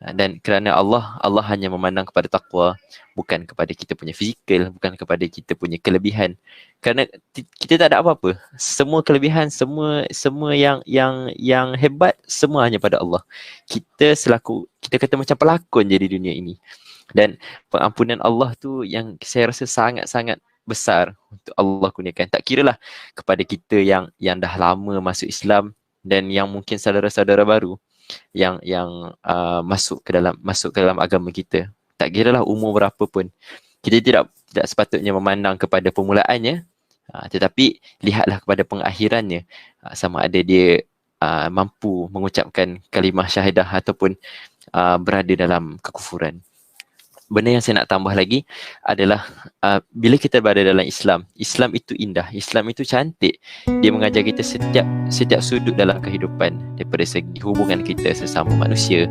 Dan kerana Allah hanya memandang kepada takwa, bukan kepada kita punya fizikal, bukan kepada kita punya kelebihan. Kerana kita tak ada apa-apa. Semua kelebihan, semua yang hebat, semua hanya pada Allah. Kita kata macam pelakon je di dunia ini. Dan pengampunan Allah tu yang saya rasa sangat-sangat besar untuk Allah kurniakan. Tak kiralah kepada kita yang dah lama masuk Islam dan yang mungkin saudara-saudara baru yang masuk ke dalam agama kita. Tak kiralah umur berapa pun. Kita tidak sepatutnya memandang kepada permulaannya, tetapi lihatlah kepada pengakhirannya, sama ada dia mampu mengucapkan kalimah syahadah ataupun berada dalam kekufuran. Benda yang saya nak tambah lagi adalah bila kita berada dalam Islam, Islam itu indah, Islam itu cantik. Dia mengajar kita setiap sudut dalam kehidupan, daripada segi hubungan kita sesama manusia,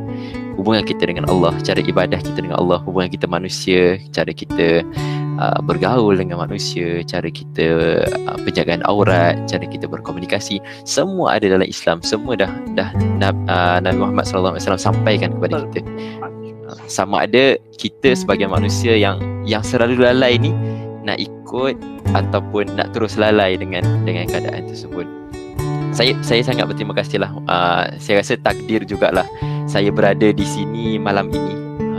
hubungan kita dengan Allah, cara ibadah kita dengan Allah, hubungan kita manusia, cara kita bergaul dengan manusia, cara kita penjagaan aurat, cara kita berkomunikasi, semua ada dalam Islam. Semua dah Nabi Muhammad SAW sampaikan kepada kita. Sama ada kita sebagai manusia yang selalu lalai ni nak ikut ataupun nak terus lalai dengan keadaan tersebut. Saya sangat berterima kasih lah. Saya rasa takdir jugalah saya berada di sini malam ini.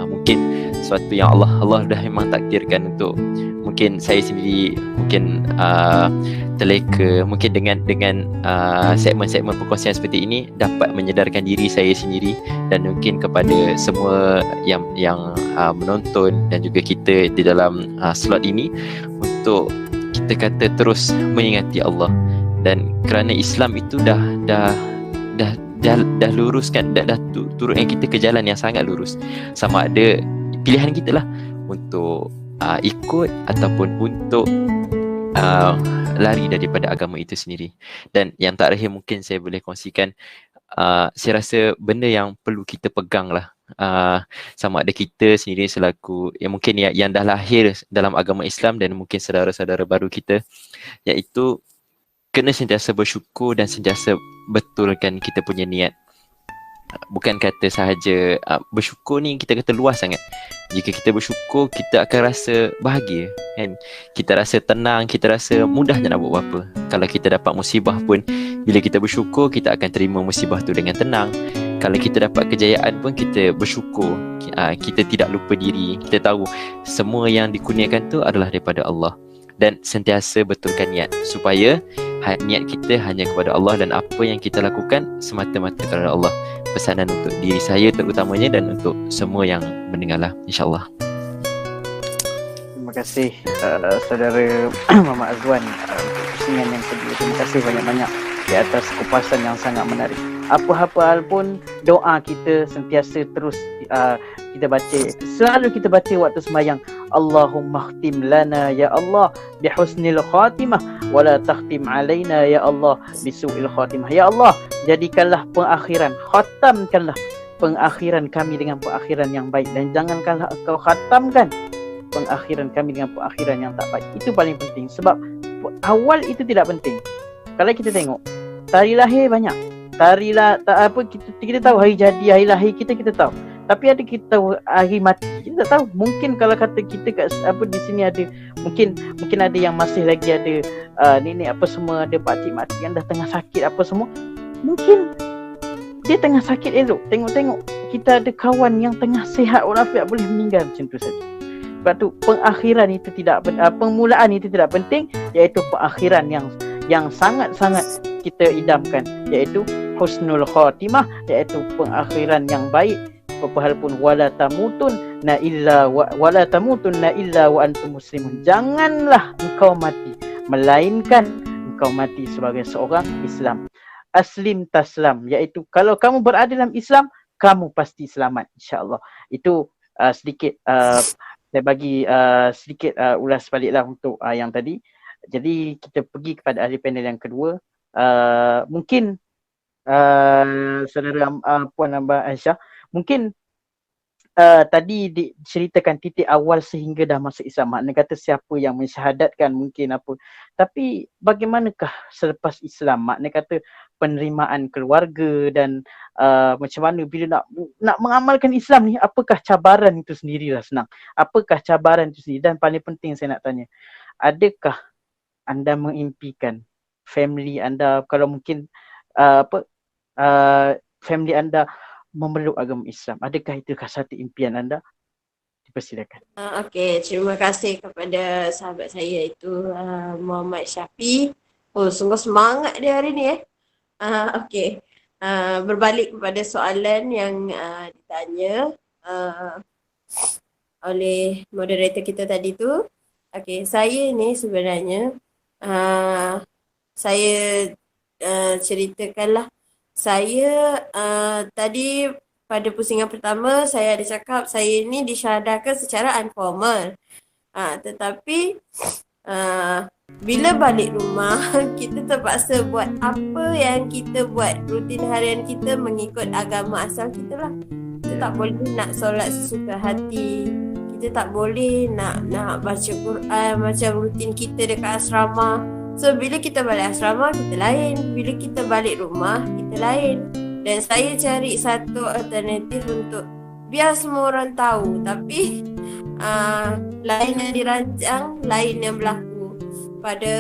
Mungkin sesuatu yang Allah dah memang takdirkan untuk mungkin saya sendiri mungkin terleka mungkin dengan segmen-segmen perkongsian seperti ini dapat menyedarkan diri saya sendiri dan mungkin kepada semua yang menonton dan juga kita di dalam slot ini untuk kita kata terus mengingati Allah. Dan kerana Islam itu dah luruskan, dah turunkan kita ke jalan yang sangat lurus. Sama ada pilihan kita lah untuk ikut ataupun untuk lari daripada agama itu sendiri. Dan yang terakhir mungkin saya boleh kongsikan, saya rasa benda yang perlu kita pegang lah, sama ada kita sendiri selaku mungkin yang dah lahir dalam agama Islam dan mungkin saudara-saudara baru kita, iaitu kena sentiasa bersyukur dan sentiasa betulkan kita punya niat. Bukan kata sahaja bersyukur ni kita kata luas sangat. Jika kita bersyukur, kita akan rasa bahagia, kan? Kita rasa tenang, kita rasa mudahnya nak buat apa. Kalau kita dapat musibah pun, bila kita bersyukur, kita akan terima musibah tu dengan tenang. Kalau kita dapat kejayaan pun, kita bersyukur. Kita tidak lupa diri. Kita tahu semua yang dikurniakan tu adalah daripada Allah. Dan sentiasa betulkan niat supaya niat kita hanya kepada Allah dan apa yang kita lakukan semata-mata kepada Allah. Pesanan untuk diri saya terutamanya dan untuk semua yang mendengarlah, insyaAllah. Terima kasih saudara Muhammad Azwan untuk pusingan yang kedua. Terima kasih banyak-banyak di atas kupasan yang sangat menarik. Apa-apa hal pun, doa kita sentiasa terus kita baca. Selalu kita baca waktu sembahyang, Allahumma khtim lana ya Allah bihusnil khatimah wala takhtim alaina ya Allah bisu'il khatimah. Ya Allah, jadikanlah pengakhiran, khatamkanlah pengakhiran kami dengan pengakhiran yang baik, dan jangankanlah engkau khatamkan pengakhiran kami dengan pengakhiran yang tak baik. Itu paling penting, sebab awal itu tidak penting. Kalau kita tengok tari lahir banyak, kita tahu hari jadi, hari lahir kita tahu. Tapi ada kita tahu hari mati, kita tak tahu. Mungkin kalau kata kita kat di sini ada mungkin ada yang masih lagi ada nenek apa semua, ada pakcik-makcik yang dah tengah sakit apa semua. Mungkin dia tengah sakit elok, tengok kita ada kawan yang tengah sihat walafiat boleh meninggal macam tu saja. Sebab tu pengakhiran itu permulaan itu tidak penting, iaitu pengakhiran yang sangat-sangat kita idamkan, iaitu husnul khatimah, iaitu pengakhiran yang baik. Apa hal pun, wala tamutunna illa wa antum muslimun. Janganlah engkau mati melainkan engkau mati sebagai seorang Islam. Aslim taslam, iaitu kalau kamu berada dalam Islam, kamu pasti selamat, insya-Allah. Itu sedikit saya bagi sedikit ulas baliklah untuk yang tadi. Jadi kita pergi kepada ahli panel yang kedua. Mungkin saudara Puan Abah Aisyah, mungkin tadi diceritakan titik awal sehingga dah masuk Islam. Maknanya kata siapa yang mensyahadatkan mungkin apa. Tapi bagaimanakah selepas Islam? Maknanya kata penerimaan keluarga dan macam mana bila nak mengamalkan Islam ni, apakah cabaran itu sendirilah senang. Apakah cabaran itu sendiri? Dan paling penting saya nak tanya, adakah anda mengimpikan family anda, kalau mungkin family anda memeluk agama Islam, adakah itu satu impian anda? Persilakan. Okey, terima kasih kepada sahabat saya itu Muhammad Syafi. Oh, sungguh semangat dia hari ni Okey. Berbalik kepada soalan yang ditanya oleh moderator kita tadi tu. Okey, saya ni sebenarnya saya ceritakanlah. Saya tadi pada pusingan pertama saya ada cakap saya ni disyahadahkan secara informal. Tetapi bila balik rumah kita terpaksa buat apa yang kita buat, rutin harian kita mengikut agama asal kita lah. Kita tak boleh nak solat sesuka hati. Kita tak boleh nak baca Quran macam rutin kita dekat asrama. So bila kita balik asrama kita lain, bila kita balik rumah kita lain. Dan saya cari satu alternatif untuk biar semua orang tahu, tapi lain yang dirancang, lain yang berlaku. Pada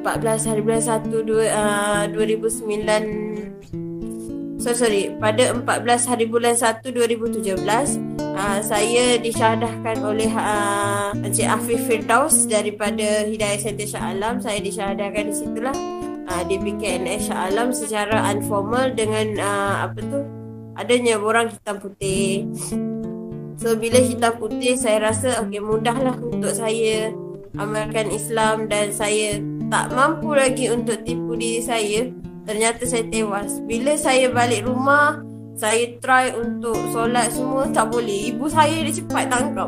14 hari bulan 1 2009 pada 14 hari bulan 1 2017 saya disyahadahkan oleh Encik Afif Firdaus daripada Hidayah Center Shah Alam. Saya disyahadahkan di situlah di PKNS Shah Alam secara informal dengan adanya borang hitam putih. So bila hitam putih saya rasa mudahlah untuk saya amalkan Islam dan saya tak mampu lagi untuk tipu diri saya. Ternyata saya tewas. Bila saya balik rumah, saya try untuk solat semua, tak boleh. Ibu saya dia cepat tangkap.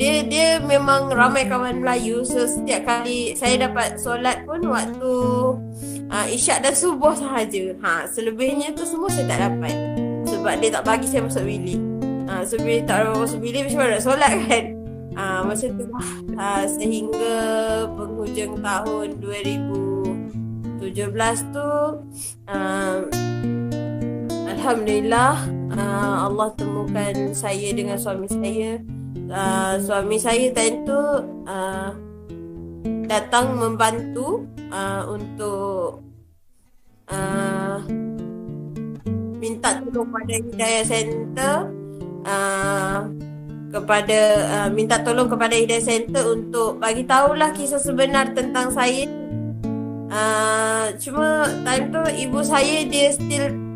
Dia memang ramai kawan Melayu. So setiap kali saya dapat solat pun waktu isyak dan subuh sahaja. Selebihnya tu semua saya tak dapat. Sebab dia tak bagi saya masuk bilik. So bila tak masuk bilik macam mana nak solat kan? Masa tu sehingga penghujung tahun 2017 tu Alhamdulillah Allah temukan saya dengan suami saya. Suami saya time tu datang membantu untuk minta tolong pada Hidayah Center minta tolong kepada Hidayah Center untuk bagi tahulah kisah sebenar tentang saya. Cuma time tu ibu saya dia still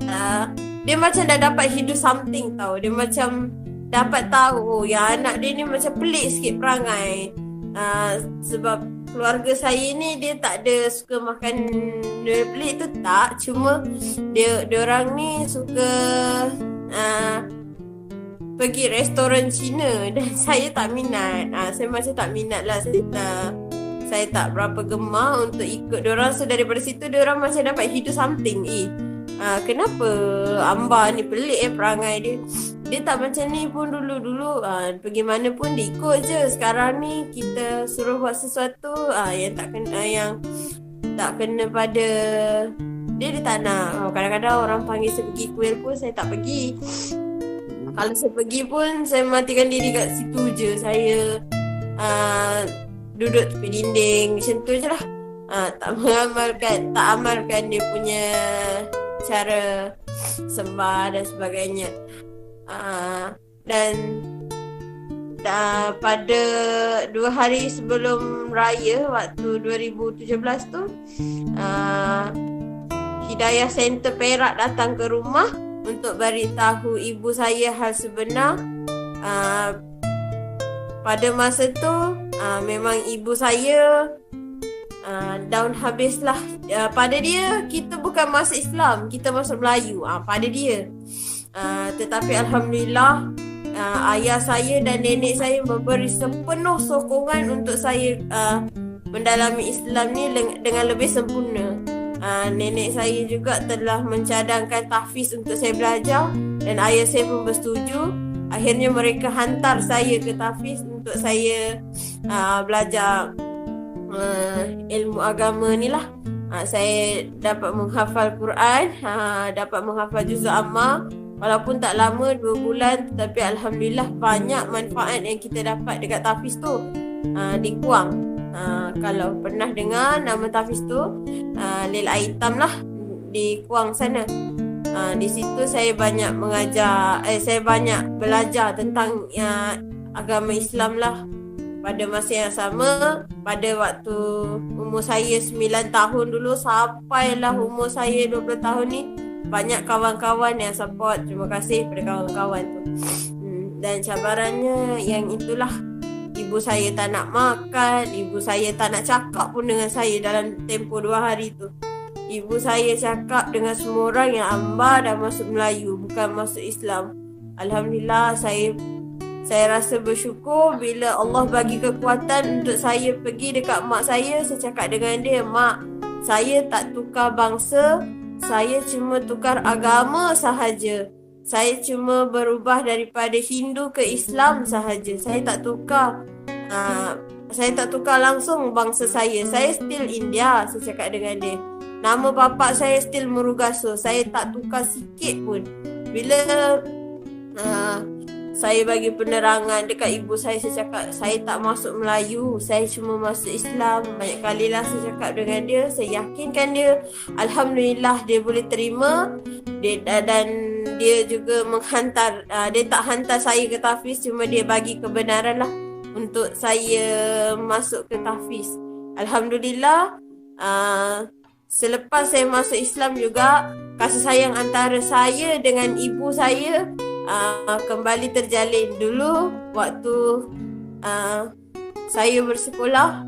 dia macam dah dapat hidup something tau. Dia macam dapat tahu yang anak dia ni macam pelik sikit perangai. Sebab keluarga saya ni dia tak ada suka makan dia pelik tu tak. Cuma dia orang ni suka pergi restoran Cina dan saya tak minat. Saya macam tak minat lah. Saya tak berapa gemar untuk ikut diorang. So daripada situ diorang macam dapat hidup something. Kenapa Amba ni pelik perangai dia. Dia tak macam ni pun dulu-dulu. Pergi mana pun dia ikut je. Sekarang ni kita suruh buat sesuatu yang tak kena pada dia tak nak. Kadang-kadang orang panggil saya pergi kuil pun saya tak pergi. Kalau saya pergi pun saya matikan diri kat situ je. Saya duduk tepi dinding macam tu je lah. Tak amalkan dia punya cara sembah dan sebagainya. Dan pada 2 hari sebelum raya waktu 2017 tu Hidayah Center Perak datang ke rumah untuk beritahu ibu saya hal sebenar. Pada masa tu memang ibu saya down habis lah. Pada dia kita bukan masuk Islam, kita masuk Melayu. Pada dia tetapi Alhamdulillah ayah saya dan nenek saya memberi sepenuh sokongan untuk saya mendalami Islam ni dengan lebih sempurna. Nenek saya juga telah mencadangkan tahfiz untuk saya belajar dan ayah saya pun bersetuju. Akhirnya mereka hantar saya ke tahfiz untuk saya belajar ilmu agama ni lah. Saya dapat menghafal Quran, dapat menghafal juz amma. Walaupun tak lama 2 bulan, tetapi Alhamdulillah banyak manfaat yang kita dapat dekat tahfiz tu. Di Kuang, kalau pernah dengar nama tahfiz tu, Lil Aitam lah, di Kuang sana. Di situ saya banyak saya banyak belajar tentang agama Islam lah. Pada masa yang sama, pada waktu umur saya 9 tahun dulu sampailah umur saya 20 tahun ni, banyak kawan-kawan yang support. Terima kasih kepada kawan-kawan tu. Dan cabarannya yang itulah, ibu saya tak nak makan, ibu saya tak nak cakap pun dengan saya dalam tempoh 2 hari tu. Ibu saya cakap dengan semua orang yang Amba dah masuk Melayu, bukan masuk Islam. Alhamdulillah, saya rasa bersyukur bila Allah bagi kekuatan untuk saya pergi dekat mak saya. Saya cakap dengan dia, "Mak, saya tak tukar bangsa, saya cuma tukar agama sahaja. Saya cuma berubah daripada Hindu ke Islam sahaja. Saya tak tukar langsung bangsa saya. Saya still India," saya cakap dengan dia. "Nama bapa saya still Murugaso. Saya tak tukar sikit pun." Bila saya bagi penerangan dekat ibu saya cakap saya tak masuk Melayu, saya cuma masuk Islam. Banyak kalilah saya cakap dengan dia, saya yakinkan dia. Alhamdulillah dia boleh terima. Dan dia juga menghantar, dia tak hantar saya ke tahfiz, cuma dia bagi kebenaran lah untuk saya masuk ke tahfiz. Alhamdulillah, selepas saya masuk Islam juga, kasih sayang antara saya dengan ibu saya kembali terjalin. Dulu waktu saya bersekolah,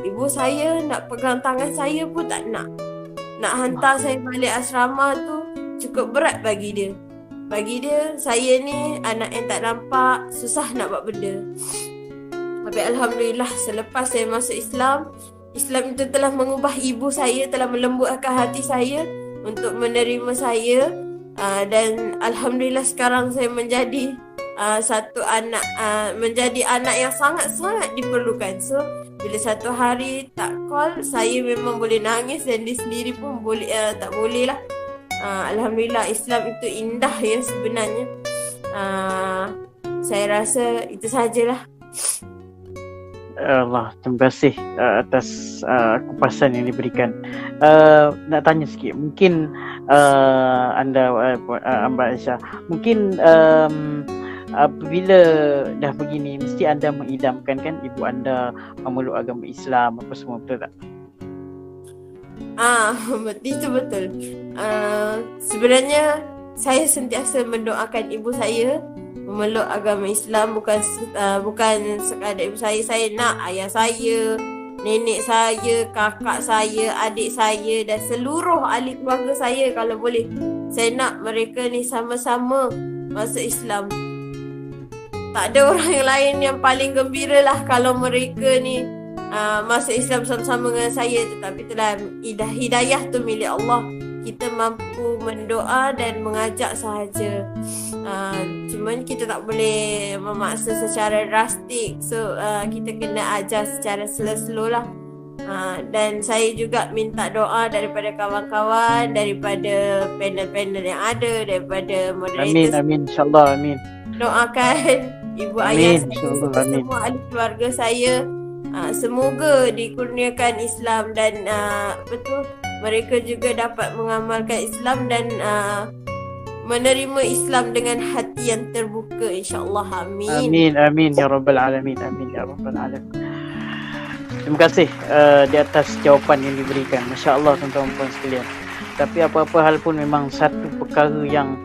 ibu saya nak pegang tangan saya pun tak nak. Nak hantar saya balik asrama tu cukup berat bagi dia. Bagi dia, saya ni anak yang tak nampak, susah nak buat benda. Tapi Alhamdulillah, selepas saya masuk Islam, Islam itu telah mengubah ibu saya, telah melembutkan hati saya untuk menerima saya. Dan Alhamdulillah sekarang saya menjadi satu anak, menjadi anak yang sangat-sangat diperlukan. So bila satu hari tak call, saya memang boleh nangis dan dia sendiri pun boleh tak boleh lah. Alhamdulillah, Islam itu indah yang sebenarnya. Saya rasa itu sajalah. Allah, terima kasih atas kupasan yang diberikan. Nak tanya sikit, mungkin anda Mbak Aisyah, mungkin apabila dah begini mesti anda mengidamkan kan ibu anda memeluk agama Islam apa semua, betul tak? Itu betul. Sebenarnya saya sentiasa mendoakan ibu saya memeluk agama Islam. Bukan sekadar ibu saya nak ayah saya, nenek saya, kakak saya, adik saya dan seluruh ahli keluarga saya, kalau boleh saya nak mereka ni sama-sama masuk Islam. Tak ada orang yang lain yang paling gembira lah kalau mereka ni masuk Islam sama-sama dengan saya. Tetapi itulah hidayah tu milik Allah. Kita mampu mendoa dan mengajak sahaja. Cuma kita tak boleh memaksa secara drastik. So kita kena ajar secara slow-slow lah. Dan saya juga minta doa daripada kawan-kawan, daripada panel-panel yang ada, daripada moderators. Amin, insyaAllah, amin. Doakan ibu ayah saya, semua ahli keluarga saya, semoga dikurniakan Islam dan mereka juga dapat mengamalkan Islam dan menerima Islam dengan hati yang terbuka, insyaAllah. Amin. Amin ya Rabbal Alamin. Amin ya Rabbal Alamin. Terima kasih di atas jawapan yang diberikan. Masya Allah tuan-tuan dan puan sekalian. Tapi apa-apa hal pun memang satu perkara yang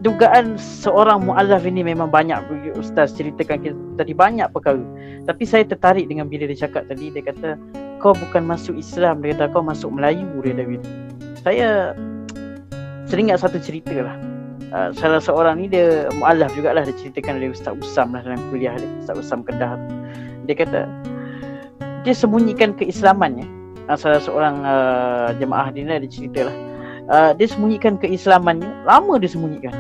dugaan seorang mu'allaf ini memang banyak. Ustaz ceritakan kita tadi banyak perkara. Tapi saya tertarik dengan bila dia cakap tadi. Dia kata kau bukan masuk Islam, dia kata kau masuk Melayu, dia David. Saya teringat satu cerita lah. Salah seorang ni dia mu'allaf jugalah, dia ceritakan dari Ustaz Usam lah dalam kuliah dia, Ustaz Usam Kedah. Dia kata dia sembunyikan keislamannya. Salah seorang jemaah dia cerita lah. Dia sembunyikan keislamannya, lama dia sembunyikan.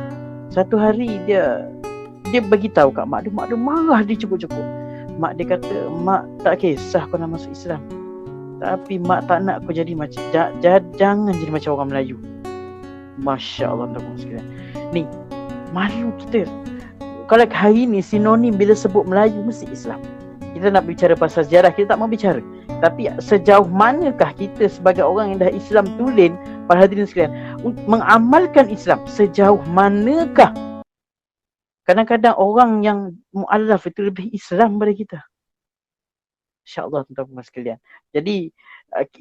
Satu hari dia bagi tahu kat mak dia marah, dia cukup-cukup. Mak dia kata, mak tak kisah kau nak masuk Islam, tapi mak tak nak kau jadi macam jangan jadi macam orang Melayu. Masya Allah tuan-tuan sekalian. Ni malu kita. Kalau hari ni sinonim bila sebut Melayu mesti Islam. Kita nak bicara pasal sejarah, kita tak mau bicara. Tapi sejauh manakah kita sebagai orang yang dah Islam tulen para hadirin sekalian, mengamalkan Islam sejauh manakah kadang-kadang orang yang mu'allaf itu lebih Islam daripada kita. InsyaAllah tuan-tuan sekalian. Jadi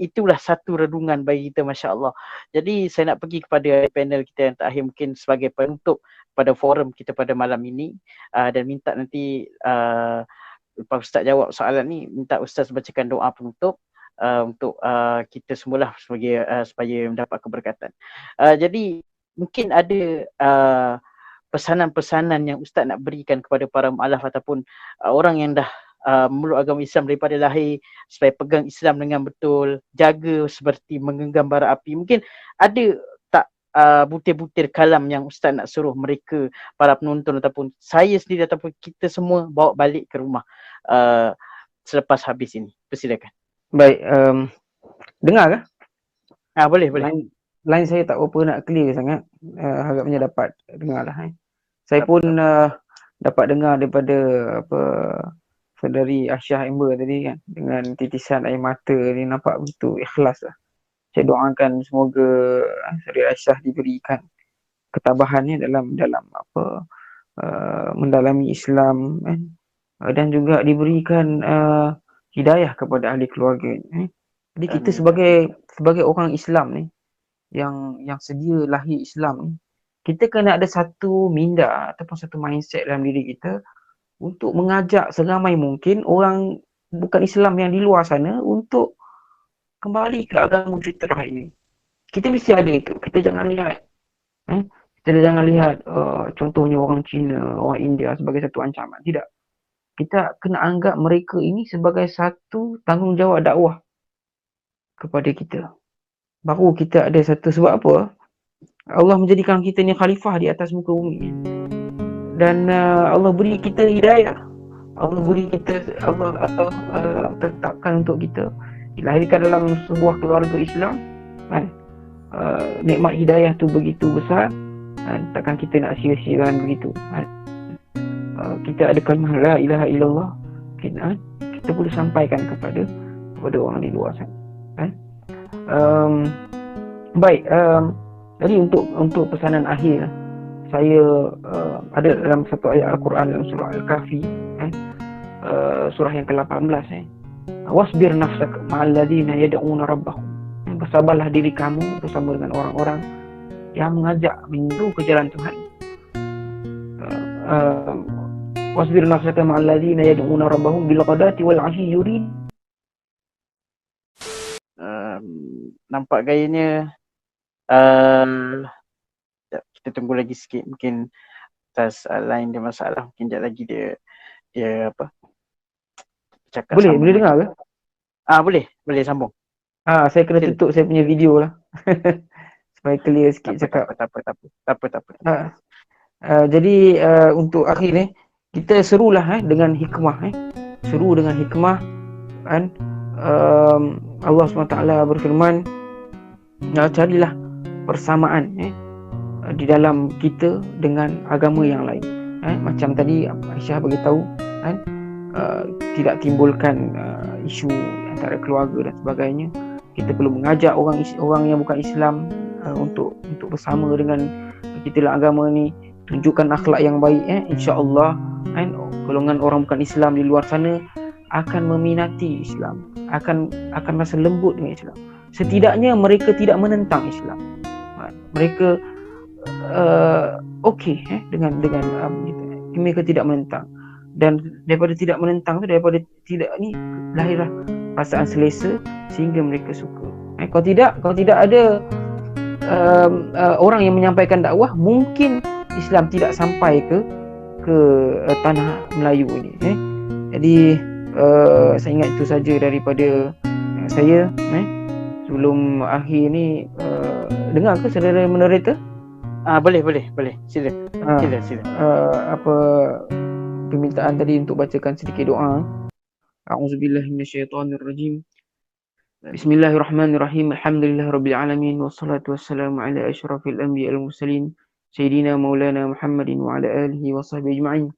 itulah satu renungan bagi kita, Masya Allah. Jadi saya nak pergi kepada panel kita yang terakhir, mungkin sebagai penutup pada forum kita pada malam ini, dan minta nanti lepas Ustaz jawab soalan ni, minta Ustaz bacakan doa penutup untuk kita semualah sebagai supaya mendapat keberkatan. Jadi mungkin ada pesanan-pesanan yang Ustaz nak berikan kepada para mu'alaf ataupun orang yang dah memeluk agama Islam daripada lahir, supaya pegang Islam dengan betul, jaga seperti menggenggam bara api. Mungkin ada tak butir-butir kalam yang Ustaz nak suruh mereka, para penonton ataupun saya sendiri ataupun kita semua bawa balik ke rumah selepas habis ini? Persilakan. Baik, dengar ke? Boleh. Line saya tak berapa nak clear sangat. Harapnya dapat dengar lah. Saya pun dapat dengar daripada saudari Aisyah Amber tadi kan, dengan titisan air mata ni, nampak betul ikhlas lah. Saya doakan semoga saudari Aisyah diberikan ketabahannya dalam mendalami Islam kan, dan juga diberikan hidayah kepada ahli keluarga. Jadi kita sebagai orang Islam ni, yang sedia lahir Islam ni, kita kena ada satu minda ataupun satu mindset dalam diri kita untuk mengajak seramai mungkin orang bukan Islam yang di luar sana untuk kembali ke agama fitrah ini. Kita mesti ada itu. Kita jangan lihat contohnya orang Cina, orang India sebagai satu ancaman. Tidak. Kita kena anggap mereka ini sebagai satu tanggungjawab dakwah kepada kita. Baru kita ada satu, sebab apa? Allah menjadikan kita ni khalifah di atas muka bumi. Dan Allah beri kita hidayah. Allah tetapkan untuk kita dilahirkan dalam sebuah keluarga Islam kan. Nikmat hidayah tu begitu besar kan? Takkan kita nak sia-siakan begitu kan? Kita ada kalimah la ilaha illallah, kita boleh sampaikan kepada orang di luar sana kan? Baik, jadi untuk pesanan akhir, saya ada dalam satu ayat Al-Quran dalam surah Al-Kahfi surah yang ke-18 wasbir nafsaka ma'al ladzina yad'una rabbahum, bersabarlah diri kamu bersama dengan orang-orang yang mengajak menyeru ke jalan Tuhan. Wasbir nafsaka ma'al ladzina yad'una rabbahum bil ghadati wal 'ashyi yurid. Nampak gayanya kita tunggu lagi sikit, mungkin atas line dia masalah, mungkin sekejap lagi dia cakap. Boleh dengar ke? Boleh sambung. Saya kena tutup saya punya video lah supaya clear sikit cakap. Tak apa. Jadi untuk akhir ni, kita serulah dengan hikmah seru dengan hikmah kan. Allah SWT berfirman, carilah persamaan di dalam kita dengan agama yang lain. Macam tadi Aisyah beritahu kan, tidak timbulkan isu antara keluarga dan sebagainya. Kita perlu mengajak orang yang bukan Islam untuk bersama dengan kita dalam agama ni, tunjukkan akhlak yang baik. InsyaAllah golongan orang bukan Islam di luar sana akan meminati Islam, akan rasa lembut dengan Islam. Setidaknya mereka tidak menentang Islam. Mereka okey dengan mereka tidak menentang. Dan daripada tidak menentang tu, daripada tidak ni, lahirlah perasaan selesa sehingga mereka suka. Kalau tidak ada orang yang menyampaikan dakwah, mungkin Islam tidak sampai ke tanah Melayu ini. Jadi saya ingat itu saja daripada saya. Sebelum akhir ni, dengar ke saudara moderator? Boleh. Sila. Permintaan tadi untuk bacakan sedikit doa. A'udzubillahi minasyaitonirrajim. Bismillahirrahmanirrahim. Alhamdulillahirabbil alamin wassalatu wassalamu ala asyrafil anbiya'il mursalin sayyidina maulana Muhammadin wa ala alihi wa sahbihi ajma'in.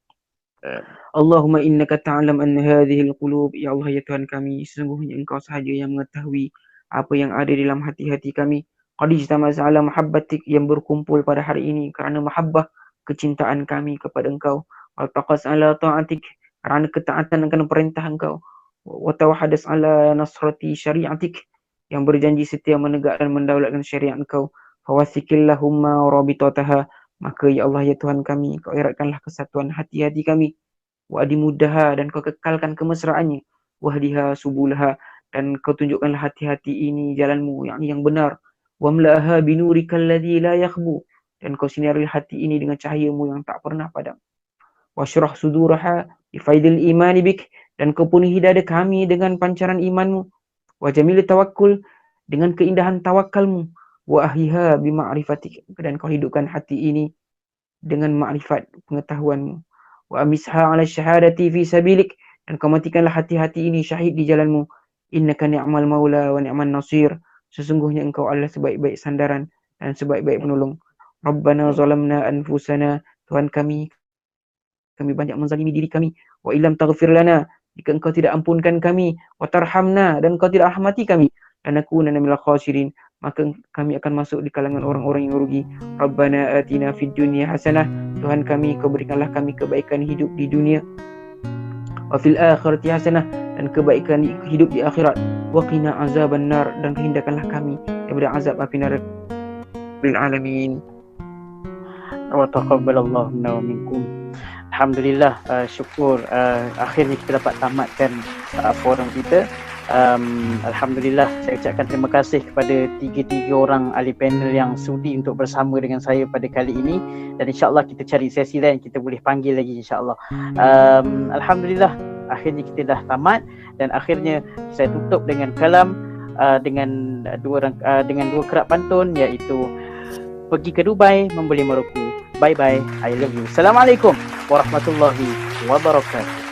Allahumma innaka ta'lam anna hadhihi alqulub, ya Allah ya Tuhan kami, sesungguhnya Engkau sahaja yang mengetahui apa yang ada dalam hati-hati kami. qad ijtama'na ala mahabbatik, yang berkumpul pada hari ini kerana mahabbah, kecintaan kami kepada engkau, wa taqas ala ta'atik, kerana ketaatan akan perintah engkau, wa tawahadas ala nasrati syariatik, yang berjanji setia menegakkan mendaulatkan syariat engkau, fawasikillahumma rabitataha, maka ya Allah ya Tuhan kami, kau eratkanlah kesatuan hati-hati kami, wa adimudaha, dan kau kekalkan kemesraannya, wahdiha subulaha, dan kau tunjukkanlah hati-hati ini jalanmu yang benar, wamla'aha binurikal ladzi la yakhbu, dan kau sinari hati ini dengan cahayamu yang tak pernah padam, wasyrah suduraha bifaidil imani bik, dan kau penuhi dada kami dengan pancaran imanmu, wa jamil tawakkul, dengan keindahan tawakkalmu, wa ahliha bima'rifatik, dan kau hidupkan hati ini dengan ma'rifat pengetahuanmu, wa amisha ala syahadati fi sabilik, dan kau matikanlah hati-hati ini syahid di jalanmu, innaka ni'mal maula wa ni'man nasir, sesungguhnya engkau adalah sebaik-baik sandaran dan sebaik-baik penolong. Rabbana zalamna anfusana, Tuhan kami banyak menzalimi diri kami, wa illam taghfir lana, jika engkau tidak ampunkan kami, wa tarhamna, dan engkau tidak rahmati kami, lanakunanna minal khasirin, maka kami akan masuk di kalangan orang-orang yang rugi. Rabbana atina fid dunya hasanah, Tuhan kami, kau berikanlah kami kebaikan hidup di dunia, wa fil akhirati hasanah, dan kebaikan hidup di akhirat, wa qina azaban nar, dan hindarkanlah kami daripada azab api neraka. Bil alamin. Wa taqabbalallahu minna wa minkum. Alhamdulillah, syukur akhirnya kita dapat tamatkan forum kita. Alhamdulillah, saya ucapkan terima kasih kepada tiga orang ahli panel yang sudi untuk bersama dengan saya pada kali ini, dan insyaAllah kita cari sesi lain, kita boleh panggil lagi insyaAllah. Alhamdulillah, akhirnya kita dah tamat, dan akhirnya saya tutup dengan kalam dengan dua kerap pantun, iaitu pergi ke Dubai membeli Maroko. Bye bye, I love you. Assalamualaikum warahmatullahi wabarakatuh.